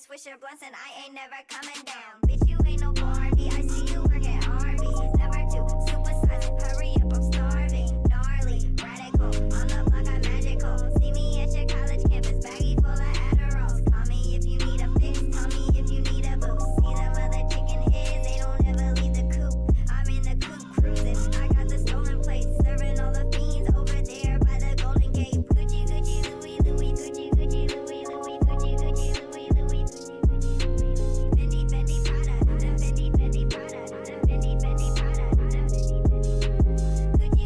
Swisher blunts and I ain't never coming down. Bitch, you ain't no Barbie. I see you work at Arby's. Never to supersize it. Hurry up, I'm starving. Gnarly, radical. On the block, I'm magical. See me at your college campus, baggy full of Adderalls. Call me if you need a fix. Tell me if you need a boost. See them other chicken heads, they don't ever leave the coop. I'm in the coop cruising. I got the stolen plates, serving all the fiends over there by the Golden Gate. Gucci, Gucci, Louis, Louis, Gucci, Gucci, Louis, Louis, Gucci, Gucci, Louis, Louis. Fendi, Fendi, Prada, Fendi, Fendi, Prada, Fendi, Fendi, Prada, Gucci,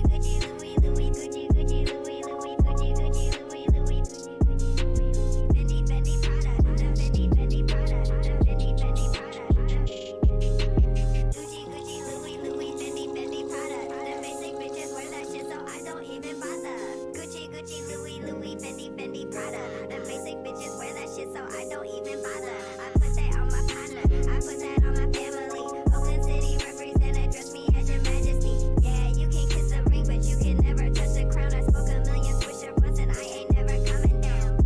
Gucci, Louis, Louis, Gucci, Gucci, Louis, Louis, Gucci, Gucci, Louis, Louis, Fendi, Fendi, Prada, Fendi, Fendi, Prada, Fendi, Fendi, Prada, Gucci, Gucci, Louis, Louis, Fendi, Fendi, Prada. Them basic bitches wear that shit, so I don't even bother. Gucci, Gucci, Louis, Louis, Fendi, Fendi, Prada. Them basic bitches wear that shit, so I don't even bother. I put that on my partner, I put that on my family. Oakland City represent, address me as your majesty. Yeah, you can kiss a ring, but you can never touch the crown. I smoke a million Swisher blunts and I ain't never coming down.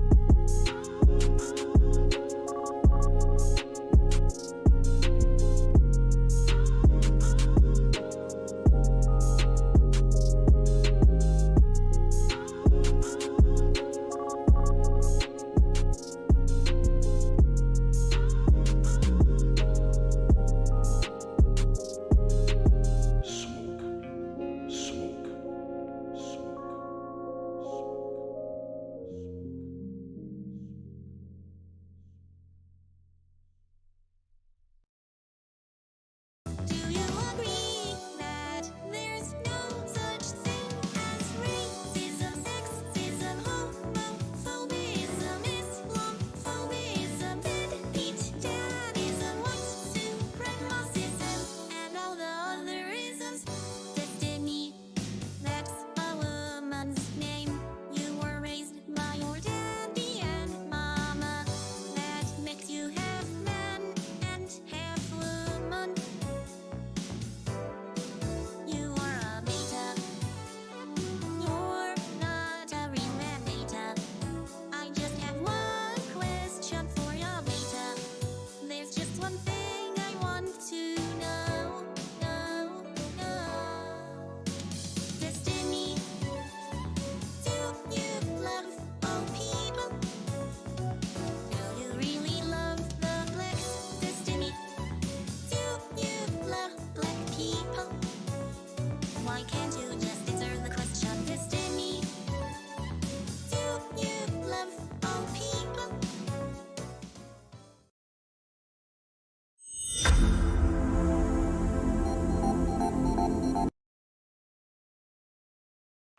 Do you agree that there's no such thing as racism, sexism, homophobism, Islamophobism, deadbeat dadism, white supremacism, and all the other isms? Destiny, that's a woman's name. You were raised by your daddy and mama. That makes you half man and half woman. You are a beta. You're not a real man, beta. I just have one question for ya, beta. There's just one thing I want to know. Destiny, do you love all people? Do you really love the blacks? Destiny, do you love black people? Why can't you just answer the question? Destiny, do you love all people?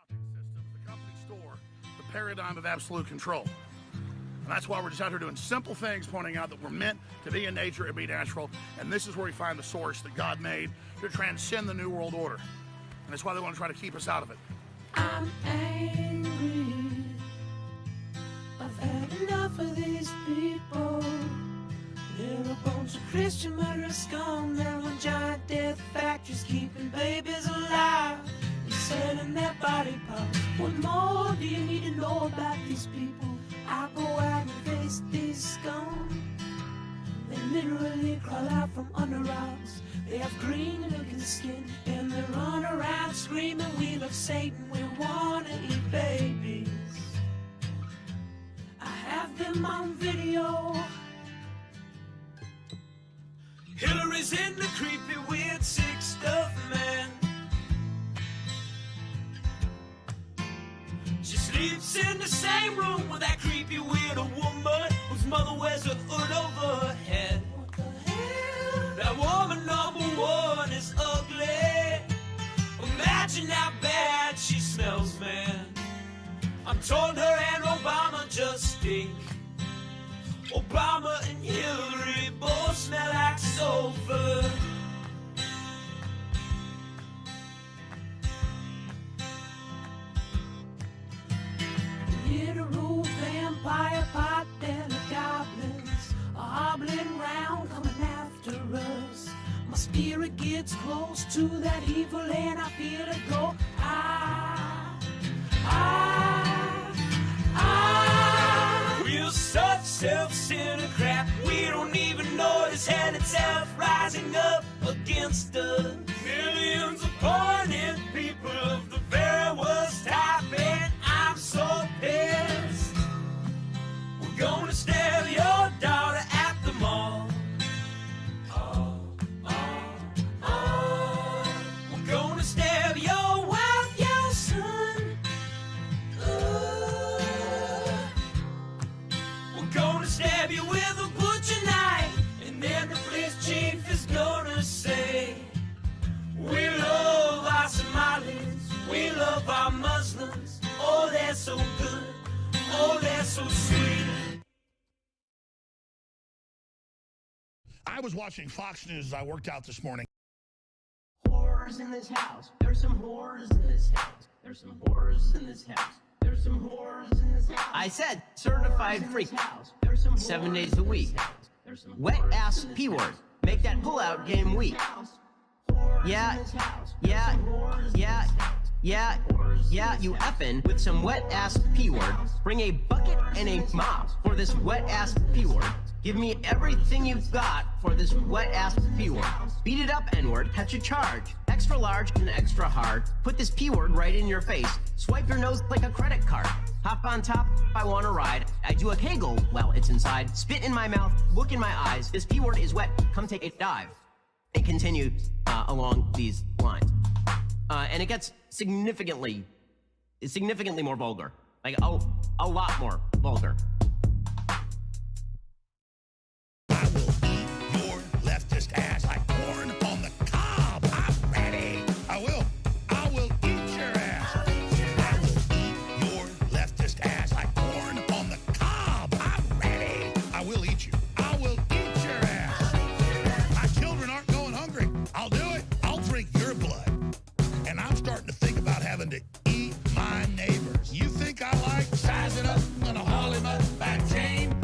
Systems, the company store, the paradigm of absolute control. And that's why we're just out here doing simple things, pointing out that we're meant to be in nature and be natural. And this is where we find the source that God made to transcend the New World Order. And that's why they want to try to keep us out of it. I'm angry. I've had enough of these people. They're a bunch of Christian murderers, scum. They're on giant death factories keeping babies alive. You're selling their body parts. What more do you need to know about these people? I go out and face these scum. They literally crawl out from under rocks. They have green looking skin and they run around screaming, we love Satan, we wanna eat babies. I have them on video. Hillary's in the creepy weird sick stuff, man. sleeps in the same room with that creepy widow woman whose mother wears a hood over her head. What the hell? That woman number one is ugly. Imagine how bad she smells, man. I'm told her and Obama just stink. Obama and Hillary both smell like sulfur. Literal vampire pot belly goblins are hobbling round, coming after us. My spirit gets close to that evil and I feel it go. We're such self-centered crap. We don't even notice hell itself rising up against us. Millions of pointed people of the very worst type, and I'm so pissed. We're gonna stab your daughter at the mall. We're gonna stab your wife, your son. We're gonna stab you with a butcher knife, and then the police chief is gonna say, we love our Somalis, we love our Muslims. Oh, they're so good, oh, they're so sweet. I was watching Fox News as I worked out this morning. Whores in this house. There's some whores in this house. There's some whores in this house. There's some whores in this house. I said certified freak. 7 days a week. Wet ass P word. Make that pullout game weak. Yeah, you effin' with some wet ass P word. Bring a bucket and a mop for this wet ass P word. Give me everything you've got for this wet ass P word. Beat it up, N word, catch a charge. Extra large and extra hard. Put this P word right in your face. Swipe your nose like a credit card. Hop on top, I wanna ride. I do a kegel while it's inside. Spit in my mouth, look in my eyes. This P word is wet, come take a dive. It continues along these lines. And it gets significantly more vulgar. Like, a lot more vulgar. I will eat your leftist ass like corn on the cob. I'm ready. I will eat your ass. I will eat your leftist ass like corn on the cob. I'm ready. I will eat you. I will eat your ass. My children aren't going hungry. I'll do it. I'll drink your blood. And I'm starting to think about having to eat my neighbors. You think I like sizing up? I'm gonna haul him up by chain.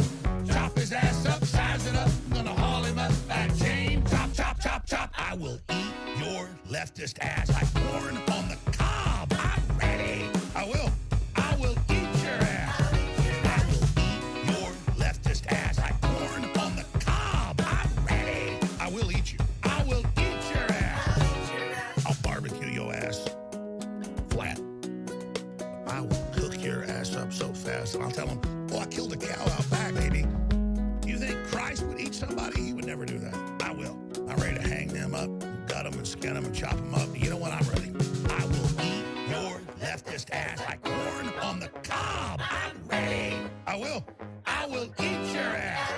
Chop his ass up, size it up. I'm gonna haul him up by chain. Chop, chop, chop, chop. I will eat your leftist ass like corn on the cob. I'm ready. I will eat your ass. I will eat your leftist ass like corn on the cob. I'm ready. I will eat you. I will eat your ass. I'll barbecue your ass flat. I will cook your ass up so fast, and I'll tell them, oh, I killed a cow out back, baby. You think Christ would eat somebody? He would never do that. I will. I'm ready to hang them up, gut them and skin them and chop them up. You know what? I'm ready. I will eat your leftist ass like corn on the cob. I'm ready. I will eat your ass.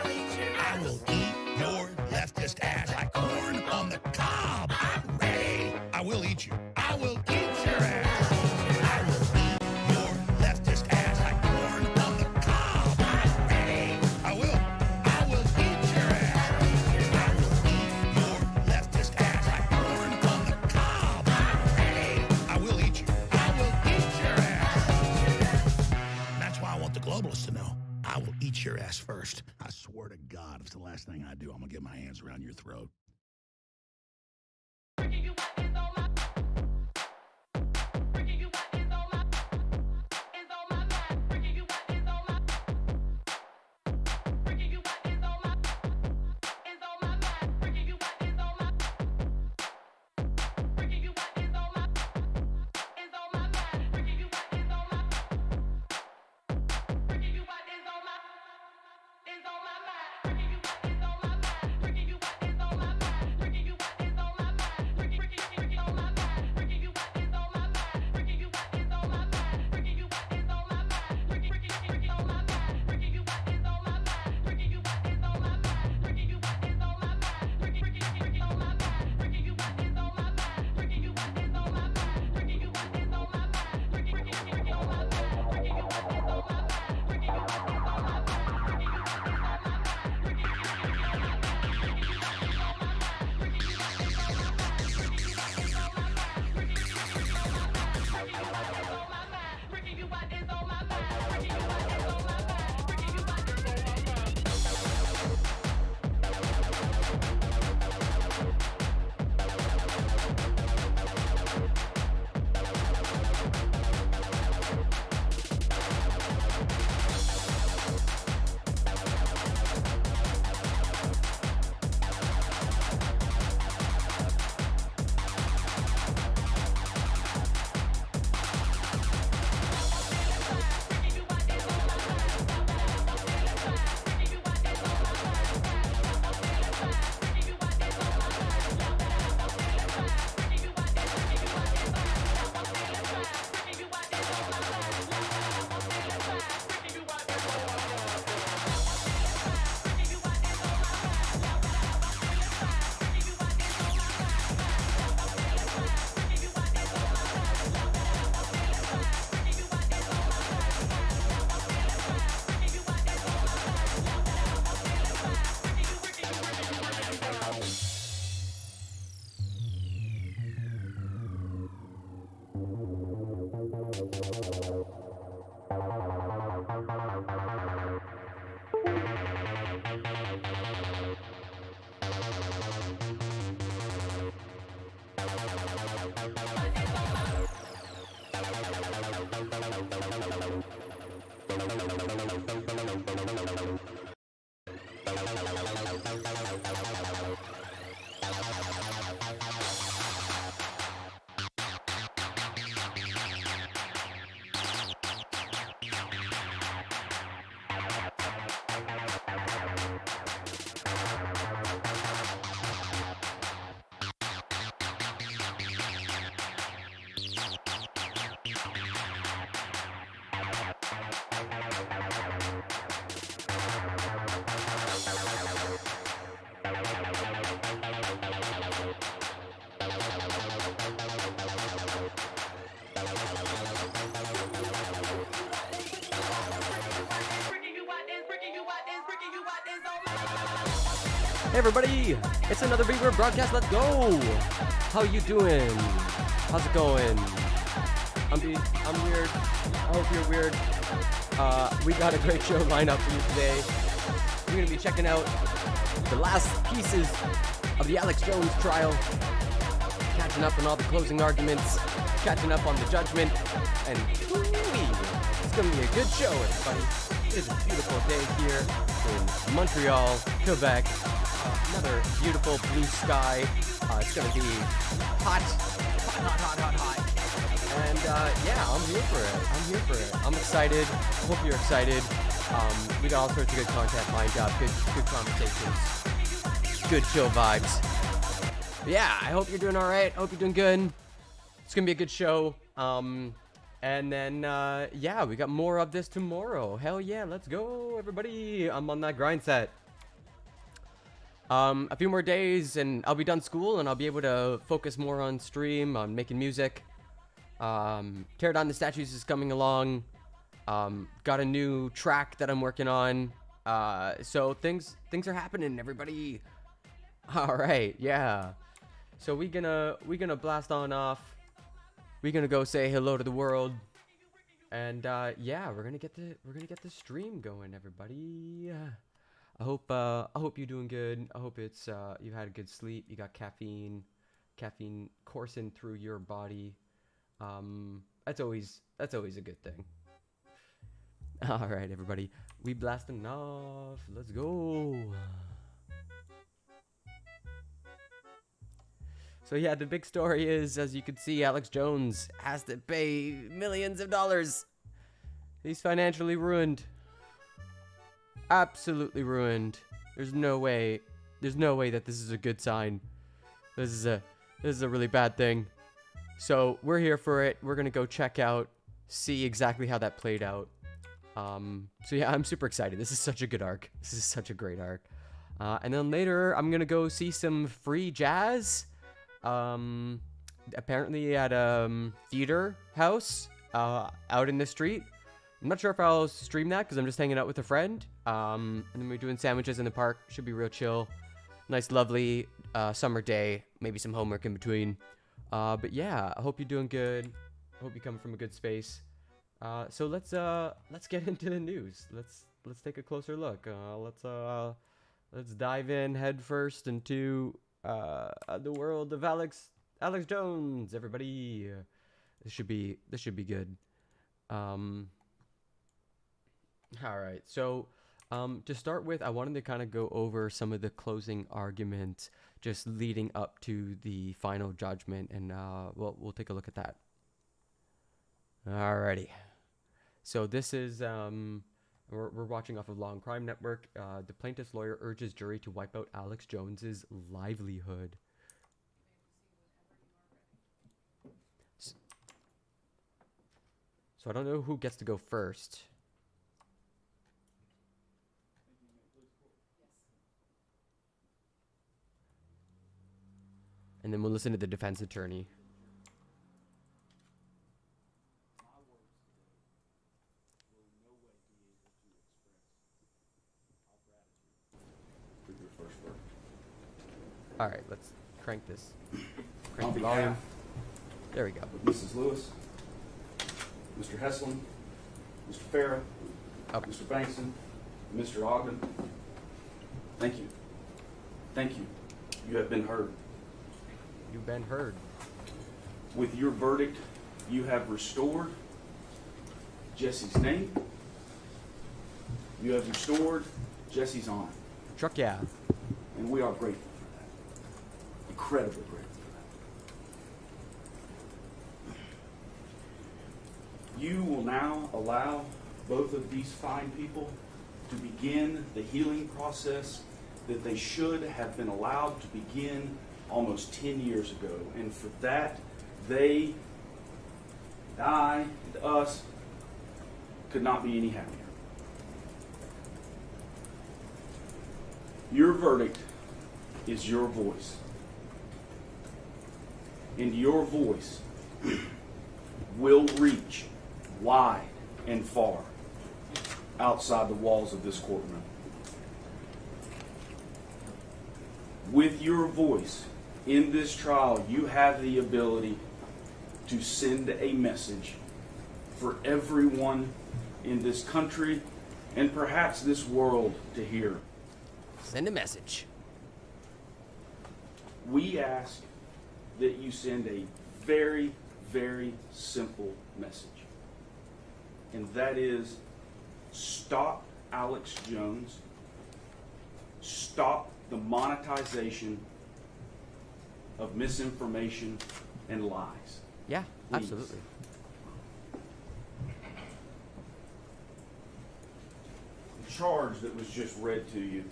I will eat your leftist ass like corn on the cob. I'm ready. I will eat you. I will eat your ass. I will eat your leftist ass like corn on the cob. I'm ready. I will eat your ass. I will eat your leftist ass like corn on the cob. I'm ready. I will eat you. I will eat your ass. And that's why I want the globalists to know. I will eat your ass first. I swear to God, if it's the last thing I do, I'm gonna get my hands around your throat. Hey everybody, it's another Big Word broadcast. Let's go. How you doing? How's it going? I'm weird. I hope you're weird. We got a great show lined up for you today. We're gonna be checking out the last pieces of the Alex Jones trial, catching up on all the closing arguments, catching up on the judgment, and it's gonna be a good show, everybody. It is a beautiful day here in Montreal, Quebec. Another beautiful blue sky. It's gonna be hot. And yeah, I'm here for it. I'm excited. Hope you're excited. We got all sorts of good content lined up, good conversations, good chill vibes. But yeah, I hope you're doing all right. I hope you're doing good. It's gonna be a good show. And then yeah, we got more of this tomorrow. Hell yeah, let's go, everybody. I'm on that grind set. A few more days and I'll be done school and I'll be able to focus more on stream, on making music. Tear Down the Statues is coming along. Got a new track that I'm working on. So things are happening, everybody. All right, yeah. So we gonna blast on off. We're gonna go say hello to the world. And yeah, we're gonna get the stream going, everybody. I hope you're doing good. I hope it's you had a good sleep. You got caffeine coursing through your body. That's always a good thing. All right, everybody, we blasting off. Let's go. So yeah, the big story is, as you can see, Alex Jones has to pay millions of dollars. He's financially ruined. Absolutely ruined. There's no way that this is a good sign. This is a really bad thing. So we're here for it. We're gonna go check out, see exactly how that played out. So yeah, I'm super excited. This is such a good arc. This is such a great arc. And then later I'm gonna go see some free jazz. Apparently at a theater house out in the street. I'm not sure if I'll stream that because I'm just hanging out with a friend. And then we're doing sandwiches in the park. Should be real chill. Nice, lovely summer day. Maybe some homework in between. But yeah, I hope you're doing good. I hope you come from a good space. So let's get into the news. Let's take a closer look. Let's dive in head first into the world of Alex Jones. Everybody, this should be good. All right, so to start with, I wanted to kind of go over some of the closing arguments just leading up to the final judgment, and we'll take a look at that. Alrighty, so this is we're watching off of Law and Crime Network. The plaintiff's lawyer urges jury to wipe out Alex Jones's livelihood. So I don't know who gets to go first. And then we'll listen to the defense attorney. All right, let's crank this. Crank the volume. There we go. Mrs. Lewis, Mr. Heslin, Mr. Farah, Okay. Mr. Bankston, Mr. Ogden, thank you. Thank you. You have been heard. You've been heard. With your verdict, you have restored Jesse's name. You have restored Jesse's honor. Truck yeah. And we are grateful for that. Incredibly grateful for that. You will now allow both of these fine people to begin the healing process that they should have been allowed to begin almost 10 years ago. And for that, they, and I, and us, could not be any happier. Your verdict is your voice. And your voice will reach wide and far outside the walls of this courtroom. With your voice in this trial, you have the ability to send a message for everyone in this country and perhaps this world to hear. Send a message. We ask that you send a very, very simple message. And that is, stop Alex Jones. Stop the monetization of misinformation and lies. Yeah, Please. absolutely. The charge that was just read to you,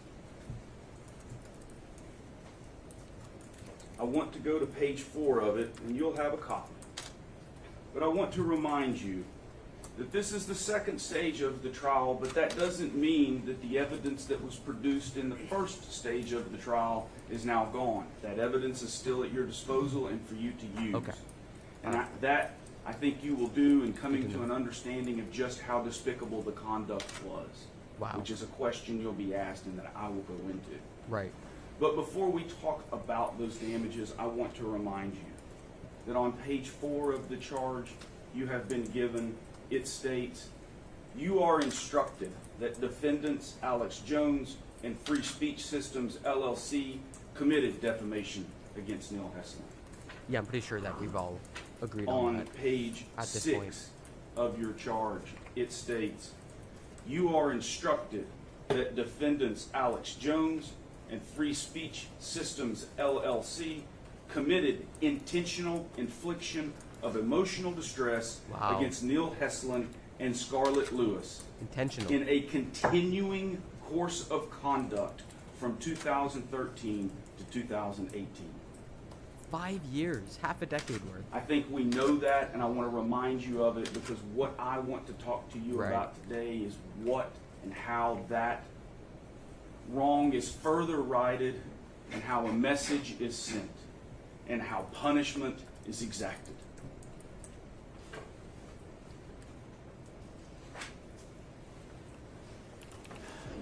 I want to go to page 4 of it, and you'll have a copy. But I want to remind you that this is the second stage of the trial, but that doesn't mean that the evidence that was produced in the first stage of the trial is now gone. That evidence is still at your disposal and for you to use. Okay. And I think you will do in coming to an understanding of just how despicable the conduct was. Wow. Which is a question you'll be asked and that I will go into. Right. But before we talk about those damages, I want to remind you that on page 4 of the charge you have been given, it states, you are instructed that defendants Alex Jones and Free Speech Systems, LLC, committed defamation against Neil Heslin. Yeah, I'm pretty sure that we've all agreed on On that. page at this 6 point. of your charge, it states, you are instructed that defendants Alex Jones and Free Speech Systems, LLC, committed intentional infliction of emotional distress Wow. against Neil Heslin and Scarlett Lewis Intentional. in a continuing course of conduct from 2013 to 2018. 5 years, half a decade worth. I think we know that, and I want to remind you of it because what I want to talk to you Right. about today is what and how that wrong is further righted and how a message is sent and how punishment is exacted.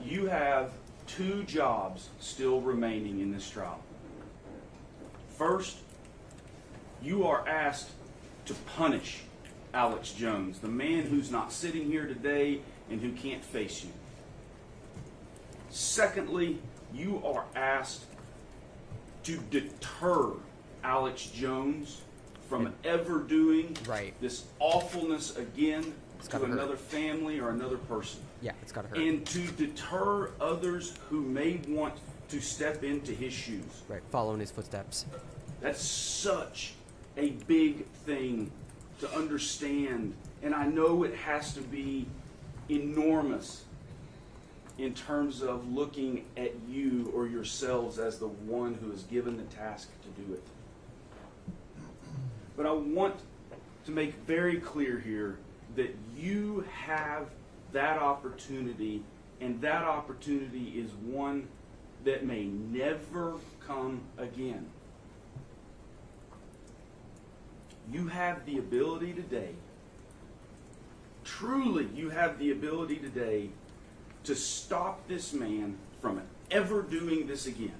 You have 2 jobs still remaining in this trial. First, you are asked to punish Alex Jones, the man who's not sitting here today and who can't face you. Secondly, you are asked to deter Alex Jones from ever doing Right. this awfulness again It's to gotta hurt. another family or another person. Yeah, it's gotta hurt. And to deter others who may want to step into his shoes. Right, following his footsteps. That's such a big thing to understand. And I know it has to be enormous in terms of looking at you or yourselves as the one who is given the task to do it. But I want to make very clear here that you have that opportunity, and that opportunity is one that may never come again. You have the ability today, truly you have the ability today to stop this man from ever doing this again,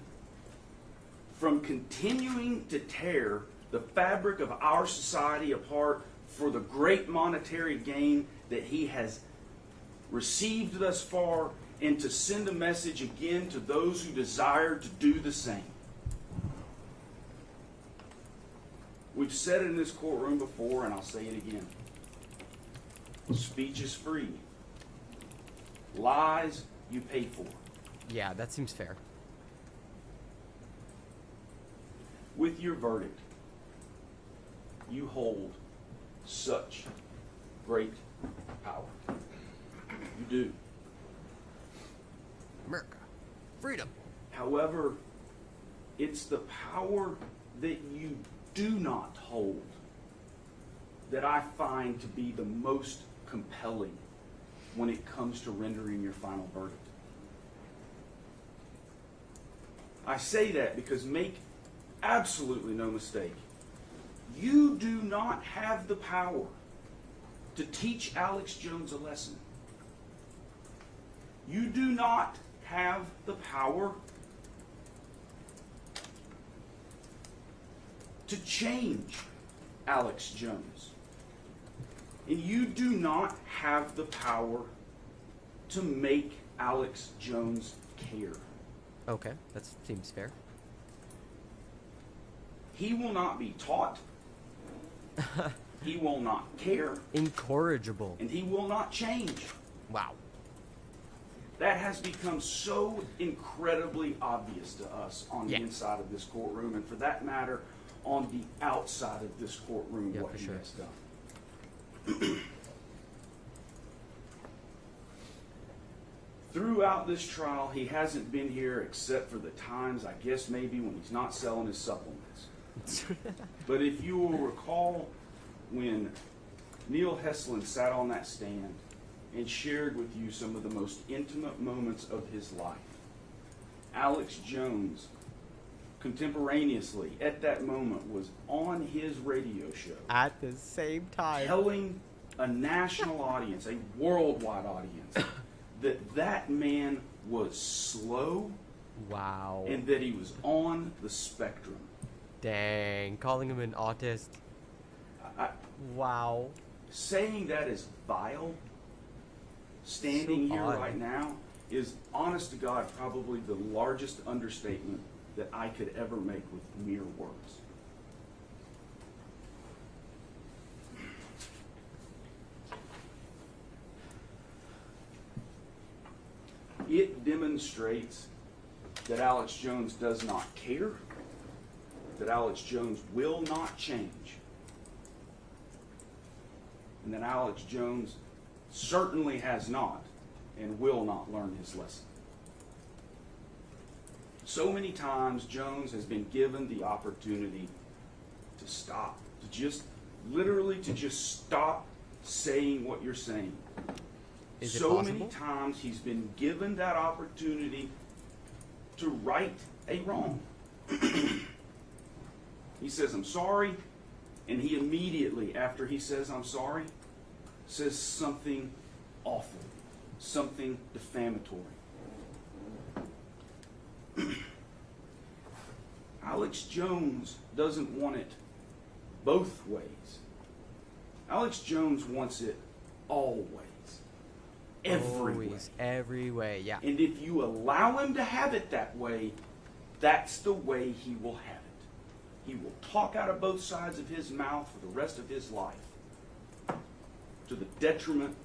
from continuing to tear the fabric of our society apart for the great monetary gain that he has received thus far, and to send a message again to those who desire to do the same. We've said it in this courtroom before, and I'll say it again. Speech is free. Lies you pay for. Yeah, that seems fair. With your verdict, you hold such great power. You do. America. Freedom. However, it's the power that you do not hold that I find to be the most compelling when it comes to rendering your final verdict. I say that because make absolutely no mistake, you do not have the power to teach Alex Jones a lesson. You do not have the power to change Alex Jones. And you do not have the power to make Alex Jones care. Okay, that seems fair. He will not be taught. He will not care. Incorrigible. And he will not change. Wow. That has become so incredibly obvious to us on the inside of this courtroom, and for that matter, on the outside of this courtroom, Yeah, what for he sure. has done. Throughout this trial, he hasn't been here except for the times, I guess maybe, when he's not selling his supplements. But if you will recall, when Neil Heslin sat on that stand and shared with you some of the most intimate moments of his life, Alex Jones, contemporaneously at that moment, was on his radio show At the same time. telling a national audience, a worldwide audience, that that man was slow Wow. and that he was on the spectrum. Dang. Calling him an autist. I, Wow. saying that is vile, standing So here odd. right now, is, honest to God, probably the largest understatement that I could ever make with mere words. It demonstrates that Alex Jones does not care, that Alex Jones will not change, and that Alex Jones certainly has not and will not learn his lesson. So many times Jones has been given the opportunity to stop, to just literally to just stop saying what you're saying. Is it So many possible? times he's been given that opportunity to right a wrong. He says, "I'm sorry," and he immediately, after he says, "I'm sorry," says something awful, something defamatory. Alex Jones doesn't want it both ways. Alex Jones wants it always. Every way. Always. Every way. Yeah. And if you allow him to have it that way, that's the way he will have it. He will talk out of both sides of his mouth for the rest of his life, to the detriment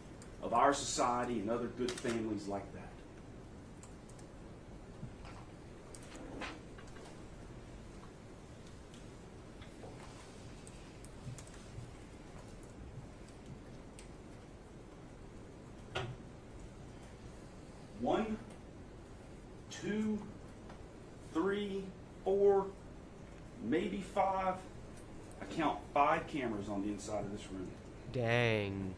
of our society and other good families like that. One, two, three, four, maybe five. I count 5 cameras on the inside of this room. Dang.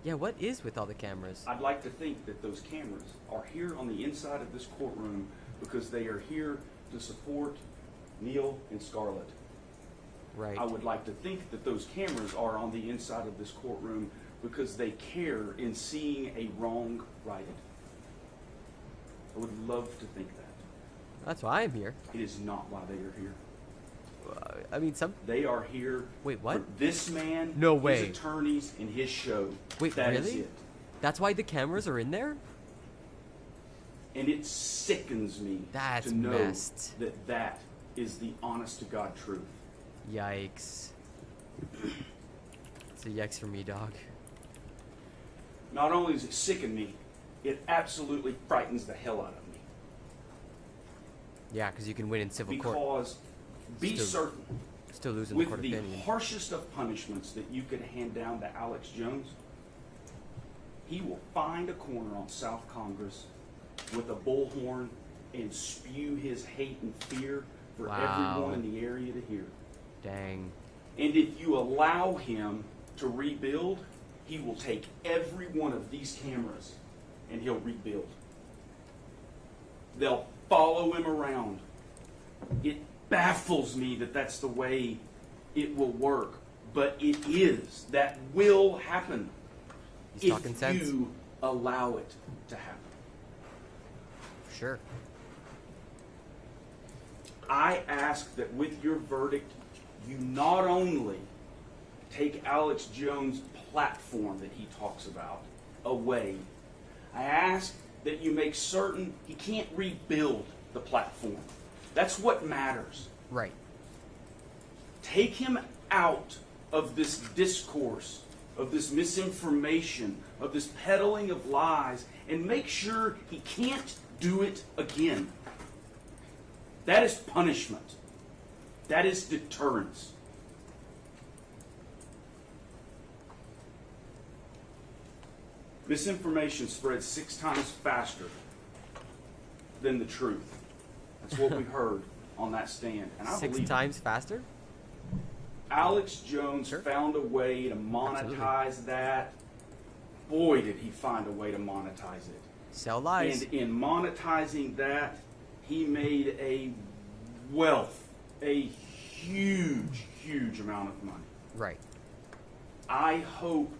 Yeah, what is with all the cameras? I'd like to think that those cameras are here on the inside of this courtroom because they are here to support Neil and Scarlett. Right. I would like to think that those cameras are on the inside of this courtroom because they care in seeing a wrong righted. I would love to think that. That's why I'm here. It is not why they are here. I mean, some. They are here. Wait, what? For this man, No way. his attorneys, and his show. Wait, That is really? it. That's why the cameras are in there? And it sickens me That's to know messed. that that is the honest to God truth. Yikes. It's a yikes for me, dog. Not only does it sicken me, it absolutely frightens the hell out of me. Yeah, because you can win in civil court. Because be Still- certain, Still losing the with court the opinion. harshest of punishments that you could hand down to Alex Jones, he will find a corner on South Congress with a bullhorn and spew his hate and fear for Wow. everyone in the area to hear. Dang. And if you allow him to rebuild, he will take every one of these cameras and he'll rebuild. They'll follow him around. It baffles me that that's the way it will work, but it is. That will happen He's talking if sense. you allow it to happen. Sure. I ask that with your verdict, you not only take Alex Jones' platform that he talks about away, I ask that you make certain he can't rebuild the platform. That's what matters. Right. Take him out of this discourse, of this misinformation, of this peddling of lies, and make sure he can't do it again. That is punishment. That is deterrence. Misinformation spreads 6 times faster than the truth. That's what we heard on that stand. And I 6 believe it. times faster? Alex Jones Sure. found a way to monetize that. Boy, did he find a way to monetize it. Sell lies. And in monetizing that, he made a wealth, a huge, huge amount of money. Right. I hope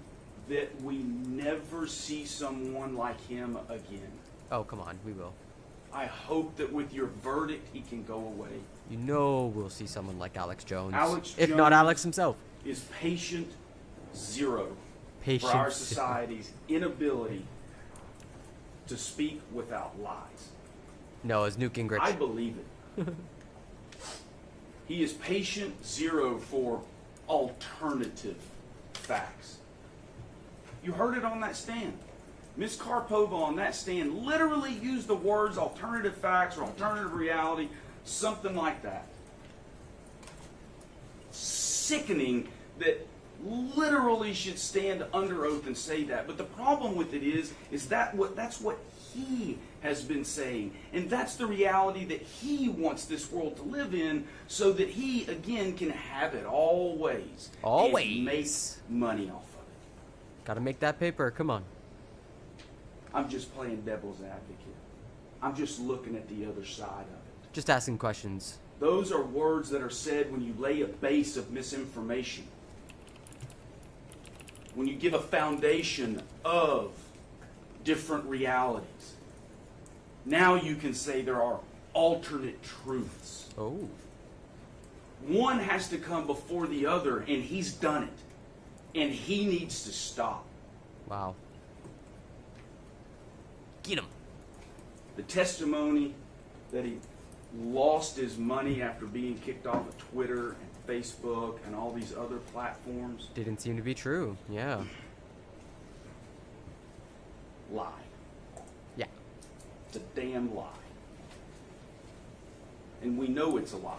that we never see someone like him again. Oh, come on. We will. I hope that with your verdict, he can go away. You know we'll see someone like Alex Jones. Alex if not Jones Alex himself. Is patient zero Patient for our zero. society's inability to speak without lies. No, it's Newt Gingrich. I believe it. He is patient zero for alternative facts. You heard it on that stand. Ms. Karpova on that stand literally used the words alternative facts or alternative reality, something like that. Sickening that literally should stand under oath and say that. But the problem with it is that's what he has been saying. And that's the reality that he wants this world to live in so that he, again, can have it always. Always. And make money off of it. Gotta make that paper. Come on. I'm just playing devil's advocate. I'm just looking at the other side of it. Just asking questions. Those are words that are said when you lay a base of misinformation. When you give a foundation of different realities. Now you can say there are alternate truths. Oh. One has to come before the other, and he's done it. And he needs to stop. Wow. Get him. The testimony that he lost his money after being kicked off of Twitter and Facebook and all these other platforms. Didn't seem to be true. Yeah. Lie. Yeah. It's a damn lie. And we know it's a lie.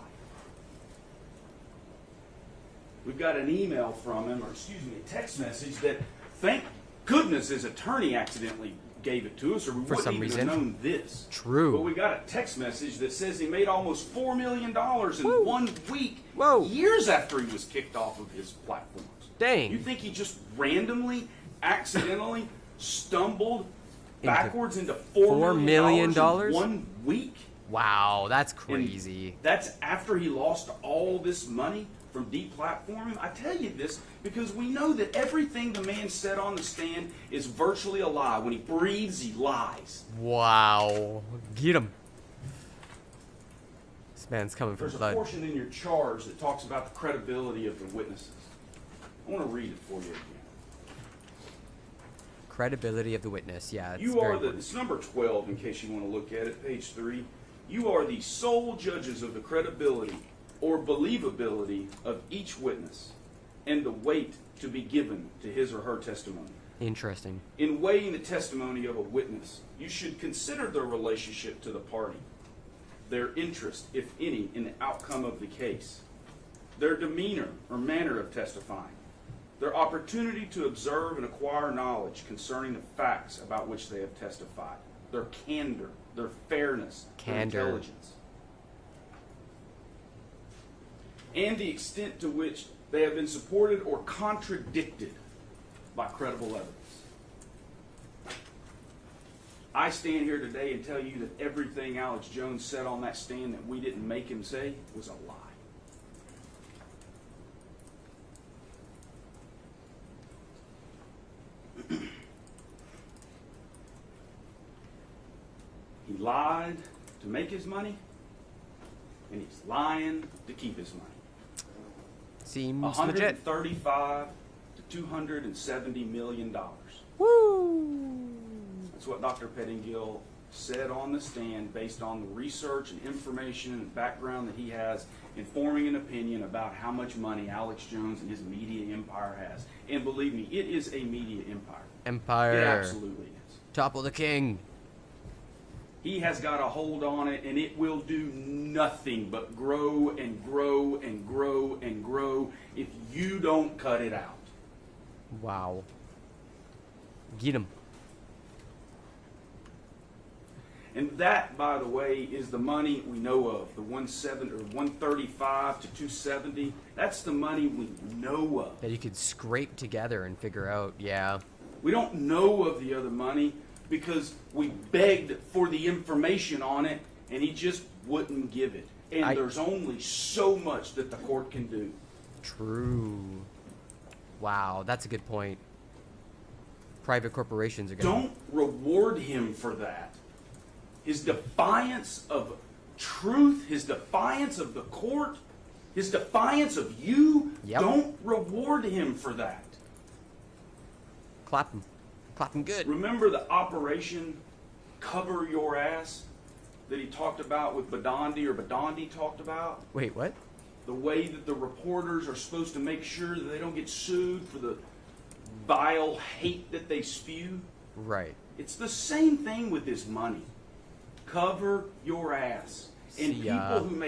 We've got an email from him, or excuse me, a text message that, thank goodness, his attorney accidentally gave it to us, or we For wouldn't some even reason. have known this. True. But we got a text message that says he made almost $4 million in Woo. 1 week, Whoa. years after he was kicked off of his platforms. Dang. You think he just randomly, accidentally stumbled backwards into $4 million in 1 week? Wow, that's And crazy. that's after he lost all this money from deplatforming. I tell you this because we know that everything the man said on the stand is virtually a lie. When he breathes, he lies. Wow. Get him. This This man's coming for There's a blood. portion in your charge that talks about the credibility of the witnesses. I want to read it for you again. Credibility of the witness. Yeah, it's You very are the, important. it's number 12 in case you want to look at it, page 3. You are the sole judges of the credibility or believability of each witness and the weight to be given to his or her testimony. Interesting. In weighing the testimony of a witness, you should consider their relationship to the party, their interest, if any, in the outcome of the case, their demeanor or manner of testifying, their opportunity to observe and acquire knowledge concerning the facts about which they have testified, their candor, their fairness, their intelligence, and the extent to which they have been supported or contradicted by credible evidence. I stand here today and tell you that everything Alex Jones said on that stand that we didn't make him say was a lie. He lied to make his money, and he's lying to keep his money. Seems legit. 135 to 270 million dollars. Woo! That's what Dr. Pettingill said on the stand based on the research and information and background that he has in forming an opinion about how much money Alex Jones and his media empire has. And believe me, it is a media empire. Empire. It absolutely is. Topple the king. He has got a hold on it, and it will do nothing but grow and grow and grow and grow if you don't cut it out. Wow. Get him. And that, by the way, is the money we know of. The 135 to 270. That's the money we know of. That you could scrape together and figure out, yeah. We don't know of the other money because we begged for the information on it, and he just wouldn't give it. And there's only so much that the court can do. True. Wow, that's a good point. Private corporations are going Don't reward him for that. His defiance of truth, his defiance of the court, his defiance of you, Yep. don't reward him for that. Clap him. Clap him good. Remember the operation Cover Your Ass that he talked about with Badandi talked about? Wait, what? The way that the reporters are supposed to make sure that they don't get sued for the vile hate that they spew. Right. It's the same thing with this money. Cover your ass. And See, people who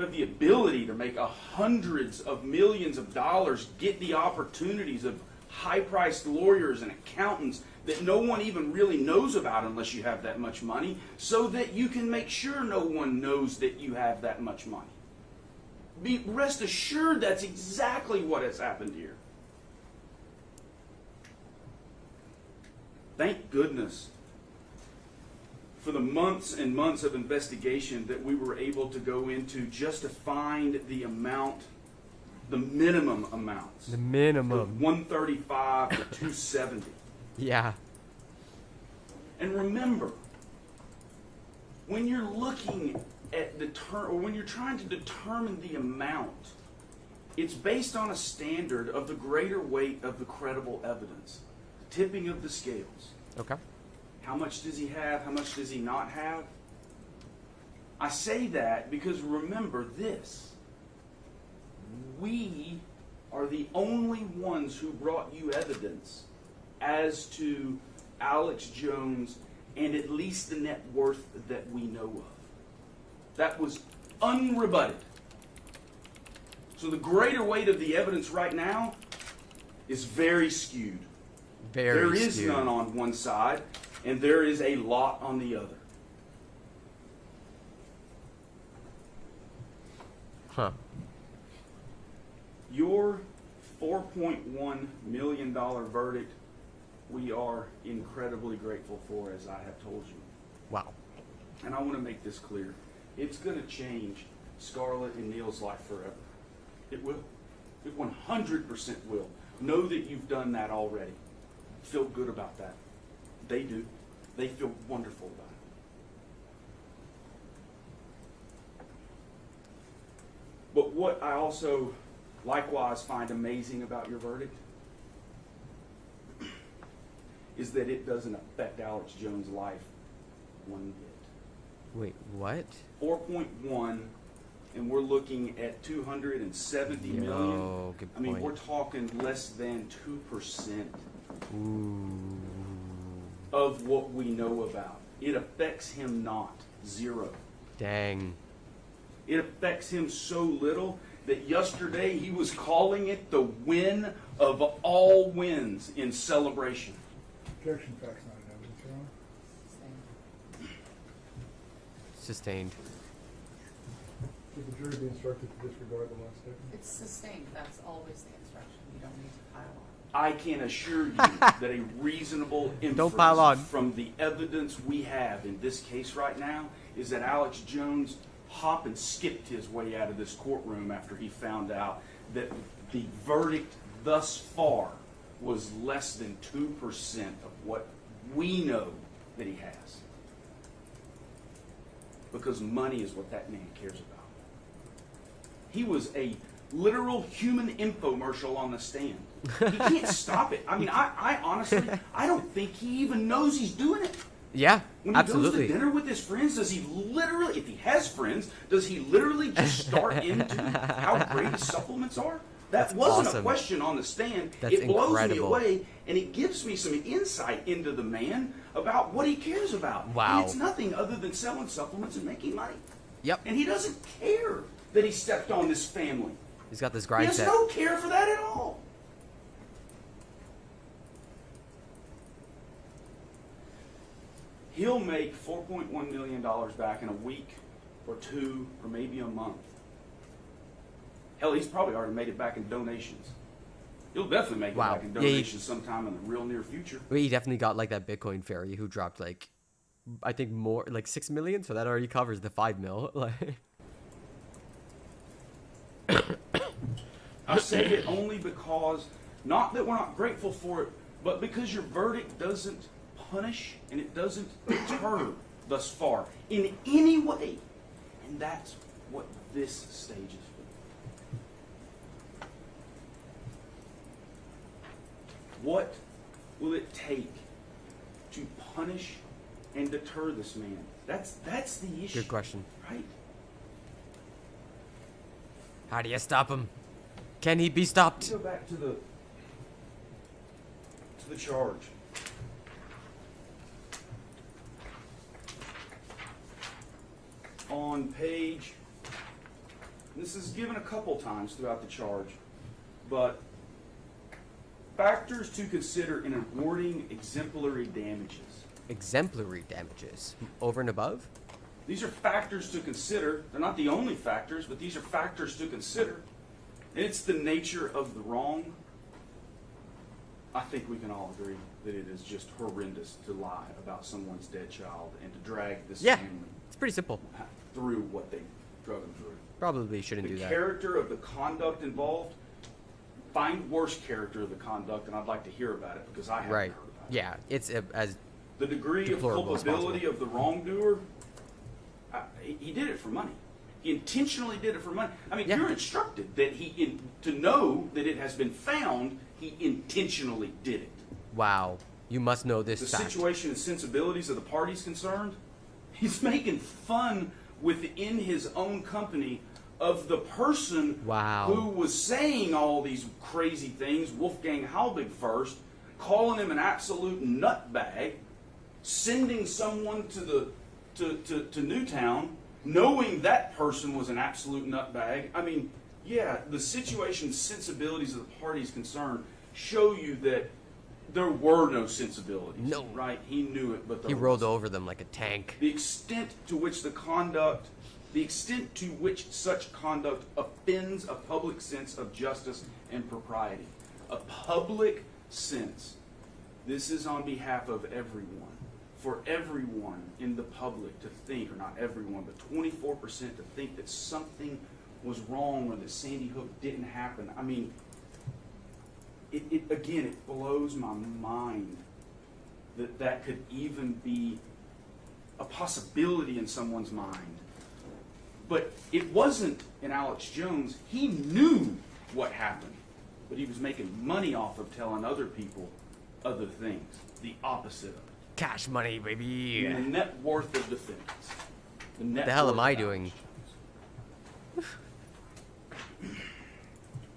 have the ability to make hundreds of millions of dollars get the opportunities of high-priced lawyers and accountants that no one even really knows about unless you have that much money, so that you can make sure no one knows that you have that much money. Rest assured that's exactly what has happened here. Thank goodness for the months and months of investigation that we were able to go into just to find the amount, the minimum amounts. The minimum. From 135 to 270. Yeah. And remember, when you're looking at or when you're trying to determine the amount, it's based on a standard of the greater weight of the credible evidence, tipping of the scales. Okay. How much does he have? How much does he not have? I say that because remember this. We are the only ones who brought you evidence as to Alex Jones and at least the net worth that we know of. That was unrebutted. So the greater weight of the evidence right now is very skewed. There is none on one side, and there is a lot on the other. Huh. Your $4.1 million verdict, we are incredibly grateful for, as I have told you. Wow. And I want to make this clear. It's going to change Scarlett and Neil's life forever. It will. It 100% will. Know that you've done that already. Feel good about that. They do. They feel wonderful about what I also likewise find amazing about your verdict is that it doesn't affect Alex Jones' life one bit. Wait, what? 4.1, and we're looking at 270 million. Good I mean, point. we're talking less than 2% Ooh. of what we know about. It affects him not. Zero. Dang. It affects him so little that yesterday he was calling it the win of all wins in celebration. Objection, facts not in evidence, Your Honor. Sustained. Should the jury be instructed to disregard the last statement? It's sustained. That's always the instruction. You don't need to pile on. I can assure you that a reasonable Don't pile on. inference from the evidence we have in this case right now is that Alex Jones hop and skipped his way out of this courtroom after he found out that the verdict thus far was less than 2% of what we know that he has. Because money is what that man cares about. He was a literal human infomercial on the stand. He can't stop it. I mean, I honestly, I don't think he even knows he's doing it. Yeah, When he absolutely. goes to dinner with his friends, does he literally, if he has friends, does he literally just start into how great his supplements are? That That's wasn't awesome. a question on the stand. That's it blows me incredible. away, and it gives me some insight into the man about what he cares about. Wow. And it's nothing other than selling supplements and making money. Yep. And he doesn't care that he stepped on this family. He's got this He grind has set. no care for that at all. He'll make $4.1 million back in a week or two or maybe a month. Hell, he's probably already made it back in donations. He'll definitely make Wow. it back in Yeah, he- donations sometime in the real near future. Well, he definitely got like that Bitcoin fairy who dropped like, I think more like 6 million, so that already covers the 5 mil. Like, I say it only because, not that we're not grateful for it, but because your verdict doesn't punish and it doesn't deter thus far in any way. And that's what this stage is for. What will it take to punish and deter this man? That's the issue. good question. Right? How do you stop him? Can he be stopped? Go back to the charge. On page, this is given a couple times throughout the charge, but factors to consider in awarding exemplary damages. Exemplary damages. Over and above? These are factors to consider. They're not the only factors, but these are factors to consider. And it's the nature of the wrong. I think we can all agree that it is just horrendous to lie about someone's dead child and to drag this Yeah. family It's pretty simple. through what they drug them through. Probably shouldn't The do that. character of the conduct involved, find worse character of the conduct, and I'd like to hear about it because I haven't Right. heard about it. Yeah, it's as The degree of deplorable as culpability possible. of the wrongdoer, he did it for money. He intentionally did it for money. I mean, Yeah. you're instructed that to know that it has been found, he intentionally did it. wow. You must know this The fact. situation and sensibilities of the parties concerned, he's making fun within his own company of the person Wow. who was saying all these crazy things, Wolfgang Halbig first, calling him an absolute nutbag, sending someone to Newtown, knowing that person was an absolute nutbag. I mean, yeah, the situation, sensibilities of the parties concerned show you that there were no sensibilities. No. Right? He knew it, but He rolled over them like a tank. the extent to which such conduct offends a public sense of justice and propriety. A public sense. This is on behalf of everyone. For everyone in the public to think, or not everyone, but 24% to think that something was wrong or that Sandy Hook didn't happen. I mean, it blows my mind that could even be a possibility in someone's mind. But it wasn't in Alex Jones. He knew what happened, but he was making money off of telling other people other things, the opposite of it. Cash money, baby. And the net worth of defendants. What the hell am I doing?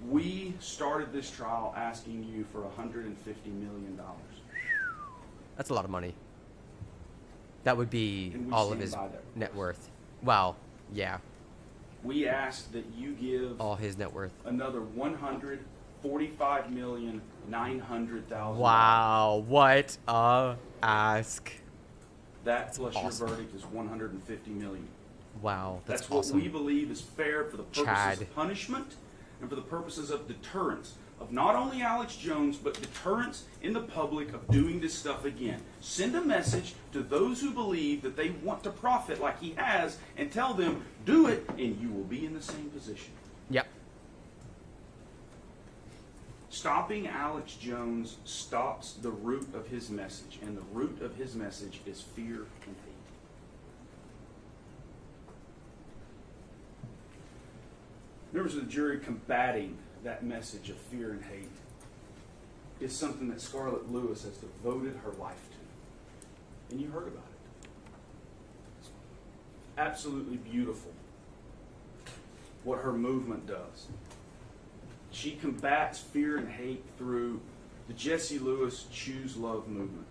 We started this trial asking you for $150 million. That's a lot of money. That would be And we all of stand his by that net worth. Well, yeah, We ask that you give all his net worth. another $145,900,000. Wow, what a ask. That plus awesome. your verdict is $150 million. Wow, that's That's what awesome. we believe is fair for the purposes Chad. of punishment and for the purposes of deterrence of not only Alex Jones, but deterrence in the public of doing this stuff again. Send a message to those who believe that they want to profit like he has and tell them, do it, and you will be in the same position. Yep. Stopping Alex Jones stops the root of his message, and the root of his message is fear and hate. Members of the jury, combating that message of fear and hate is something that Scarlett Lewis has devoted her life to. And you heard about it. It's absolutely beautiful what her movement does. She combats fear and hate through the Jesse Lewis Choose Love movement.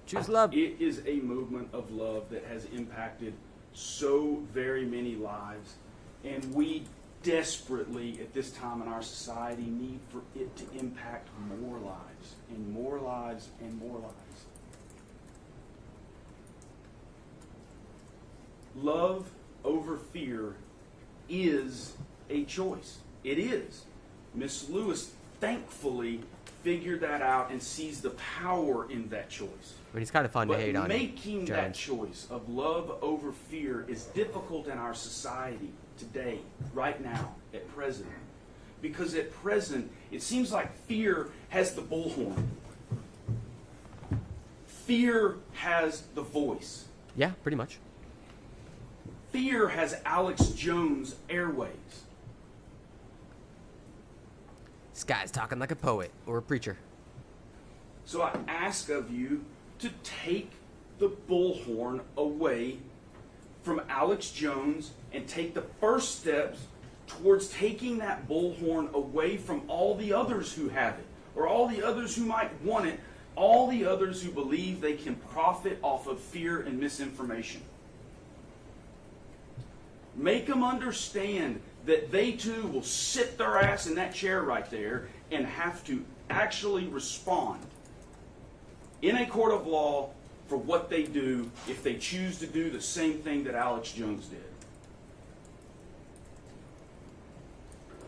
Choose love. It is a movement of love that has impacted so very many lives, and we desperately, at this time in our society, need for it to impact more lives, and more lives, and more lives. Love over fear is a choice. It is. Miss Lewis thankfully figured that out and sees the power in that choice. I mean, it's kind of fun to hate on making that Jones. choice of love over fear is difficult in our society today, right now, at present. Because at present, it seems like fear has the bullhorn. Fear has the voice. Yeah, pretty much. Fear has Alex Jones' airwaves. This guy's talking like a poet or a preacher. So I ask of you to take the bullhorn away from Alex Jones and take the first steps towards taking that bullhorn away from all the others who have it, or all the others who might want it, all the others who believe they can profit off of fear and misinformation. Make them understand that they too will sit their ass in that chair right there and have to actually respond in a court of law for what they do if they choose to do the same thing that Alex Jones did.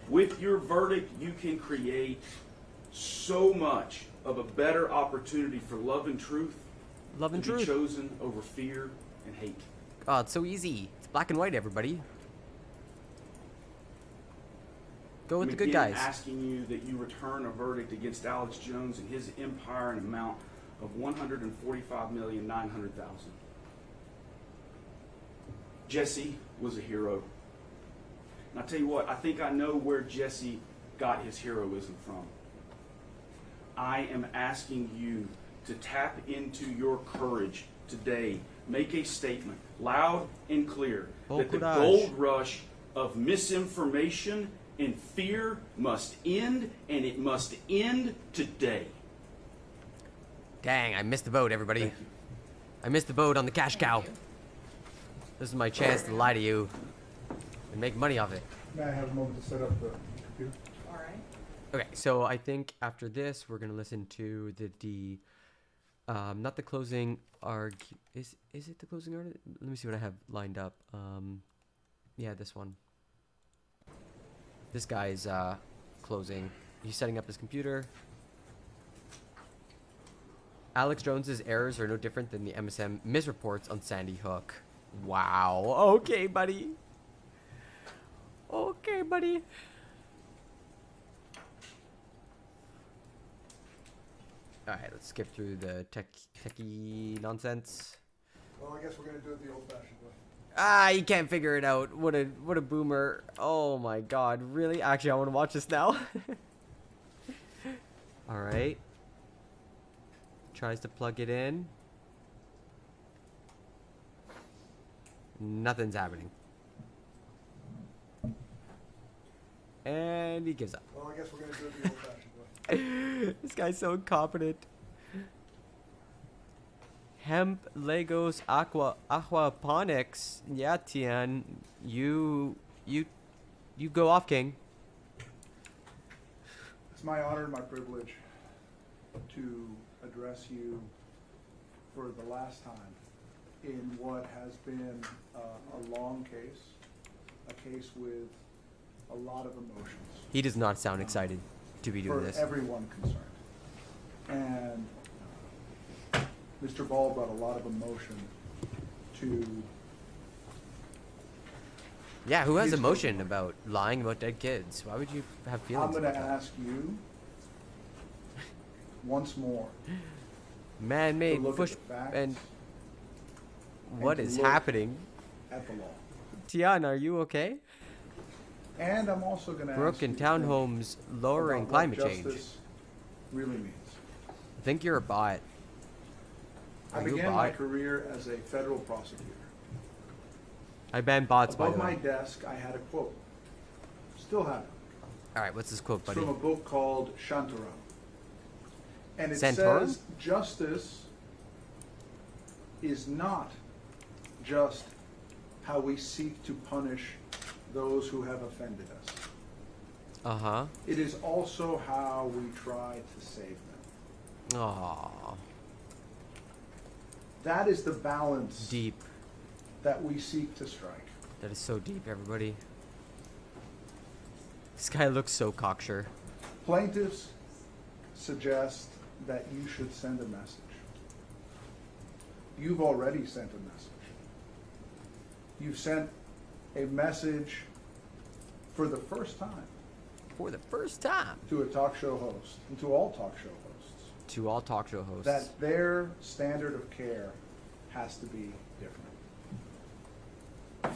With your verdict, you can create so much of a better opportunity for love and truth Love and to be truth. chosen over fear and hate. Oh, it's so easy. It's black and white, everybody. Go with the good Again, guys. asking you that you return a verdict against Alex Jones and his empire in an amount of $145,900,000. Jesse was a hero. And I tell you what, I think I know where Jesse got his heroism from. I am asking you to tap into your courage today. Make a statement, loud and clear, that the courage. gold rush of misinformation and fear must end, and it must end today. Dang, I missed the boat, everybody. Thank you. I missed the boat on the cash cow. This is my chance to lie to you and make money off it. May I have a moment to set up the computer? All right. Okay, so I think after this we're gonna listen to the not the closing is it the closing argument? Let me see what I have lined up. Yeah, this one. This guy's closing. He's setting up his computer. Alex Jones's errors are no different than the MSM misreports on Sandy Hook. Wow. Okay, buddy. Okay, buddy. Alright, let's skip through the techie nonsense. Well, I guess we're going to do it the old-fashioned way. Ah, you can't figure it out. What a boomer. Oh my god, really? Actually, I want to watch this now. All right. Tries to plug it in. Nothing's happening. And he gives up. Well, I guess we're going to do it the old-fashioned way. This guy's so incompetent. Hemp, Legos, aquaponics. Yeah, Tian, you go off, King. It's my honor and my privilege to address you for the last time in what has been a long case, a case with a lot of emotions. He does not sound excited to be doing this. For everyone concerned. And Mr. Ball brought a lot of emotion to... Yeah, who has emotion about lying about dead kids? Why would you have feelings I'm going about to that? ask you once more. Man-made to look push at the facts and what to is look happening? At the law. Tian, are you okay? And I'm also going to ask Broken you to townhomes think lowering about climate what change. justice really means. I think you're a bot. I Are you a began my bot? career as a federal prosecutor. I ban bots, by Above the my way. desk, I had a quote. Still have it. All right, what's this quote, It's buddy? from a book called Shantaram. And it Santorum? says justice is not just how we seek to punish those who have offended us. Uh-huh. It is also how we try to save them. Aww. That is the balance Deep. that we seek to strike. That is so deep, everybody. This guy looks so cocksure. Plaintiffs suggest that you should send a message. You've already sent a message. You've sent a message for the first time For the first time. to a talk show host, and to all talk show hosts, To all talk show hosts. that their standard of care has to be different.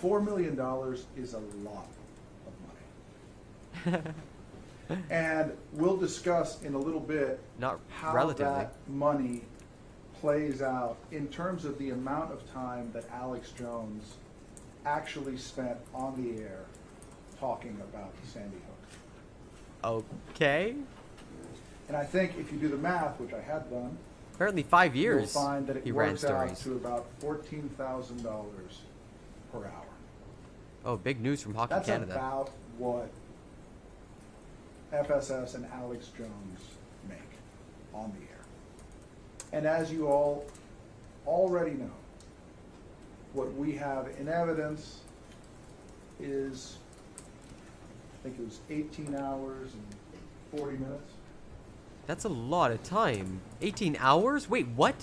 $4 million is a lot of money. And we'll discuss in a little bit Not how relatively. that money plays out in terms of the amount of time that Alex Jones actually spent on the air talking about Sandy Hook. Okay. And I think if you do the math, which I have done, Apparently 5 you'll years find that it he ran works out stories. to about $14,000 per hour. Oh, big news from Hockey That's Canada. about what FSS and Alex Jones make on the air. And as you all already know, what we have in evidence is, I think it was 18 hours and 40 minutes. That's a lot of time. 18 hours? Wait, what?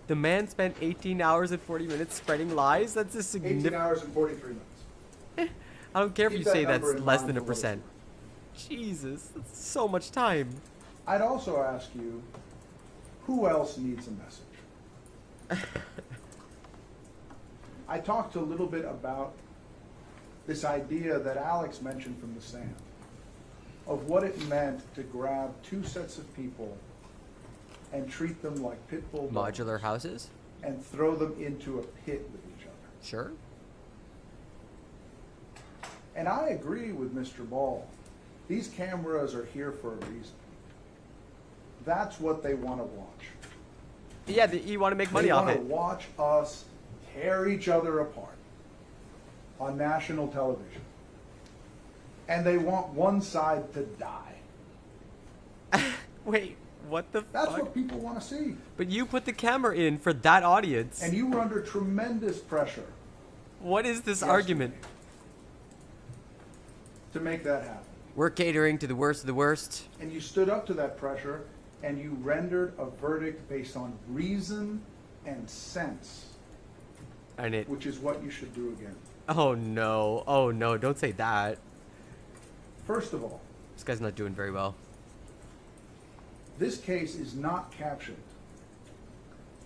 The man spent 18 hours and 40 minutes spreading lies? That's a 18 significant... hours and 43 minutes. I don't care if Keep you that say that's number in less mind than a for what it's percent. Jesus, that's so much time. I'd also ask you, who else needs a message? I talked a little bit about this idea that Alex mentioned from the stand of what it meant to grab two sets of people and treat them like pit bull dogs Modular houses? and throw them into a pit with each other. Sure. And I agree with Mr. Ball. These cameras are here for a reason. That's what they want to watch. Yeah, you want to make money They off want it. to watch us tear each other apart on national television. And they want one side to die. Wait, what the That's fuck? what people want to see. But you put the camera in for that audience. And you were under tremendous pressure What is this yesterday argument? to make that happen. We're catering to the worst of the worst. And you stood up to that pressure and you rendered a verdict based on reason and sense, And it... which is what you should do again. Oh no. Oh no, don't say that. First of all, This guy's not doing very well. this case is not captioned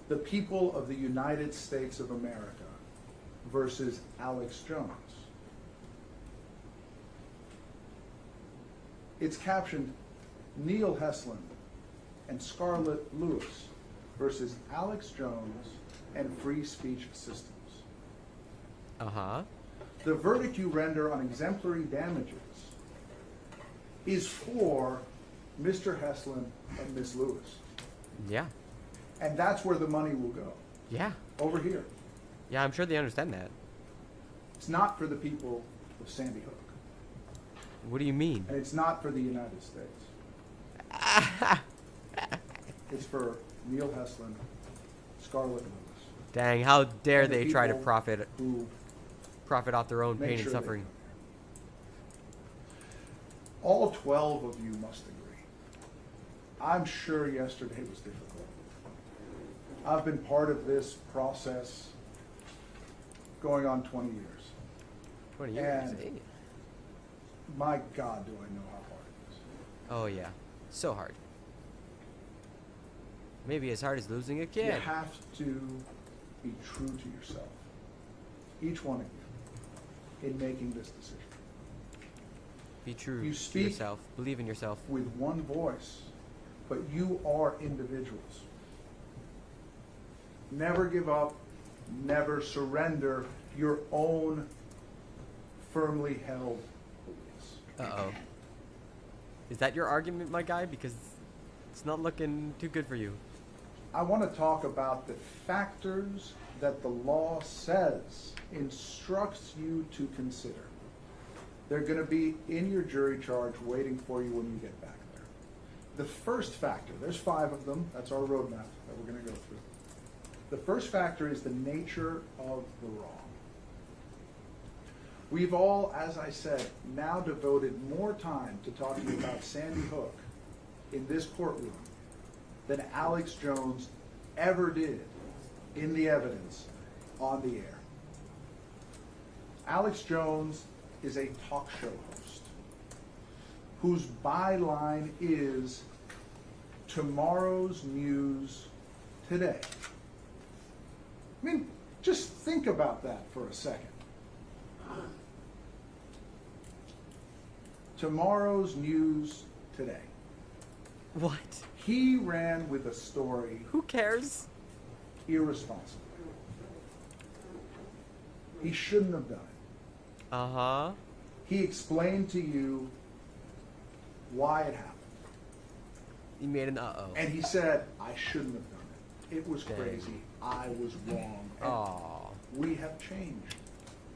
"The people of the United States of America" versus Alex Jones. It's captioned Neil Heslin and Scarlett Lewis versus Alex Jones and free speech systems. Uh-huh. The verdict you render on exemplary damages is for Mr. Heslin and Ms. Lewis. Yeah. And that's where the money will go. Yeah. Over here. Yeah, I'm sure they understand that. It's not for the people of Sandy Hook. What do you mean? And it's not for the United States. It's for Neil Heslin, Scarlett Lewis. Dang, how dare And the they try to people profit off their own make pain sure and they suffering. do. All 12 of you must agree. I'm sure yesterday was difficult. I've been part of this process going on 20 years. 20 years, And eh? my God, do I know how hard it is. Oh yeah, so hard. Maybe as hard as losing a You kid. have to be true to yourself, each one of you, in making this decision. Be true You to speak yourself. Believe in yourself. with one voice, but you are individuals. Never give up, never surrender your own firmly held beliefs. Uh-oh. Is that your argument, my guy? Because it's not looking too good for you. I want to talk about the factors that the law says instructs you to consider. They're going to be in your jury charge waiting for you when you get back there. The first factor, there's 5 of them, that's our roadmap that we're going to go through. The first factor is the nature of the wrong. We've all, as I said, now devoted more time to talking about Sandy Hook in this courtroom than Alex Jones ever did in the evidence on the air. Alex Jones is a talk show host whose byline is tomorrow's news today. I mean, just think about that for a second. Tomorrow's news today. What? He ran with a story Who cares? irresponsibly. He shouldn't have done it. Uh-huh. He explained to you why it happened. You made an uh-oh. And he said, I shouldn't have done it. It was Dang. crazy. I was wrong. And Aw. we have changed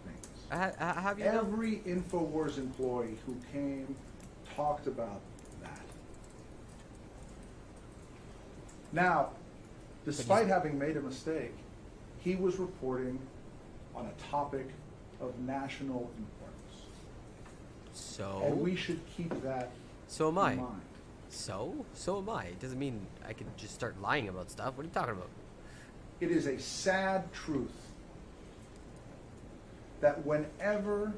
things. Have you now? Every InfoWars employee who came talked about that. Now, despite having made a mistake, he was reporting on a topic of national importance. So? And we should keep that So am I. in mind. So am I. It doesn't mean I can just start lying about stuff. What are you talking about? It is a sad truth that whenever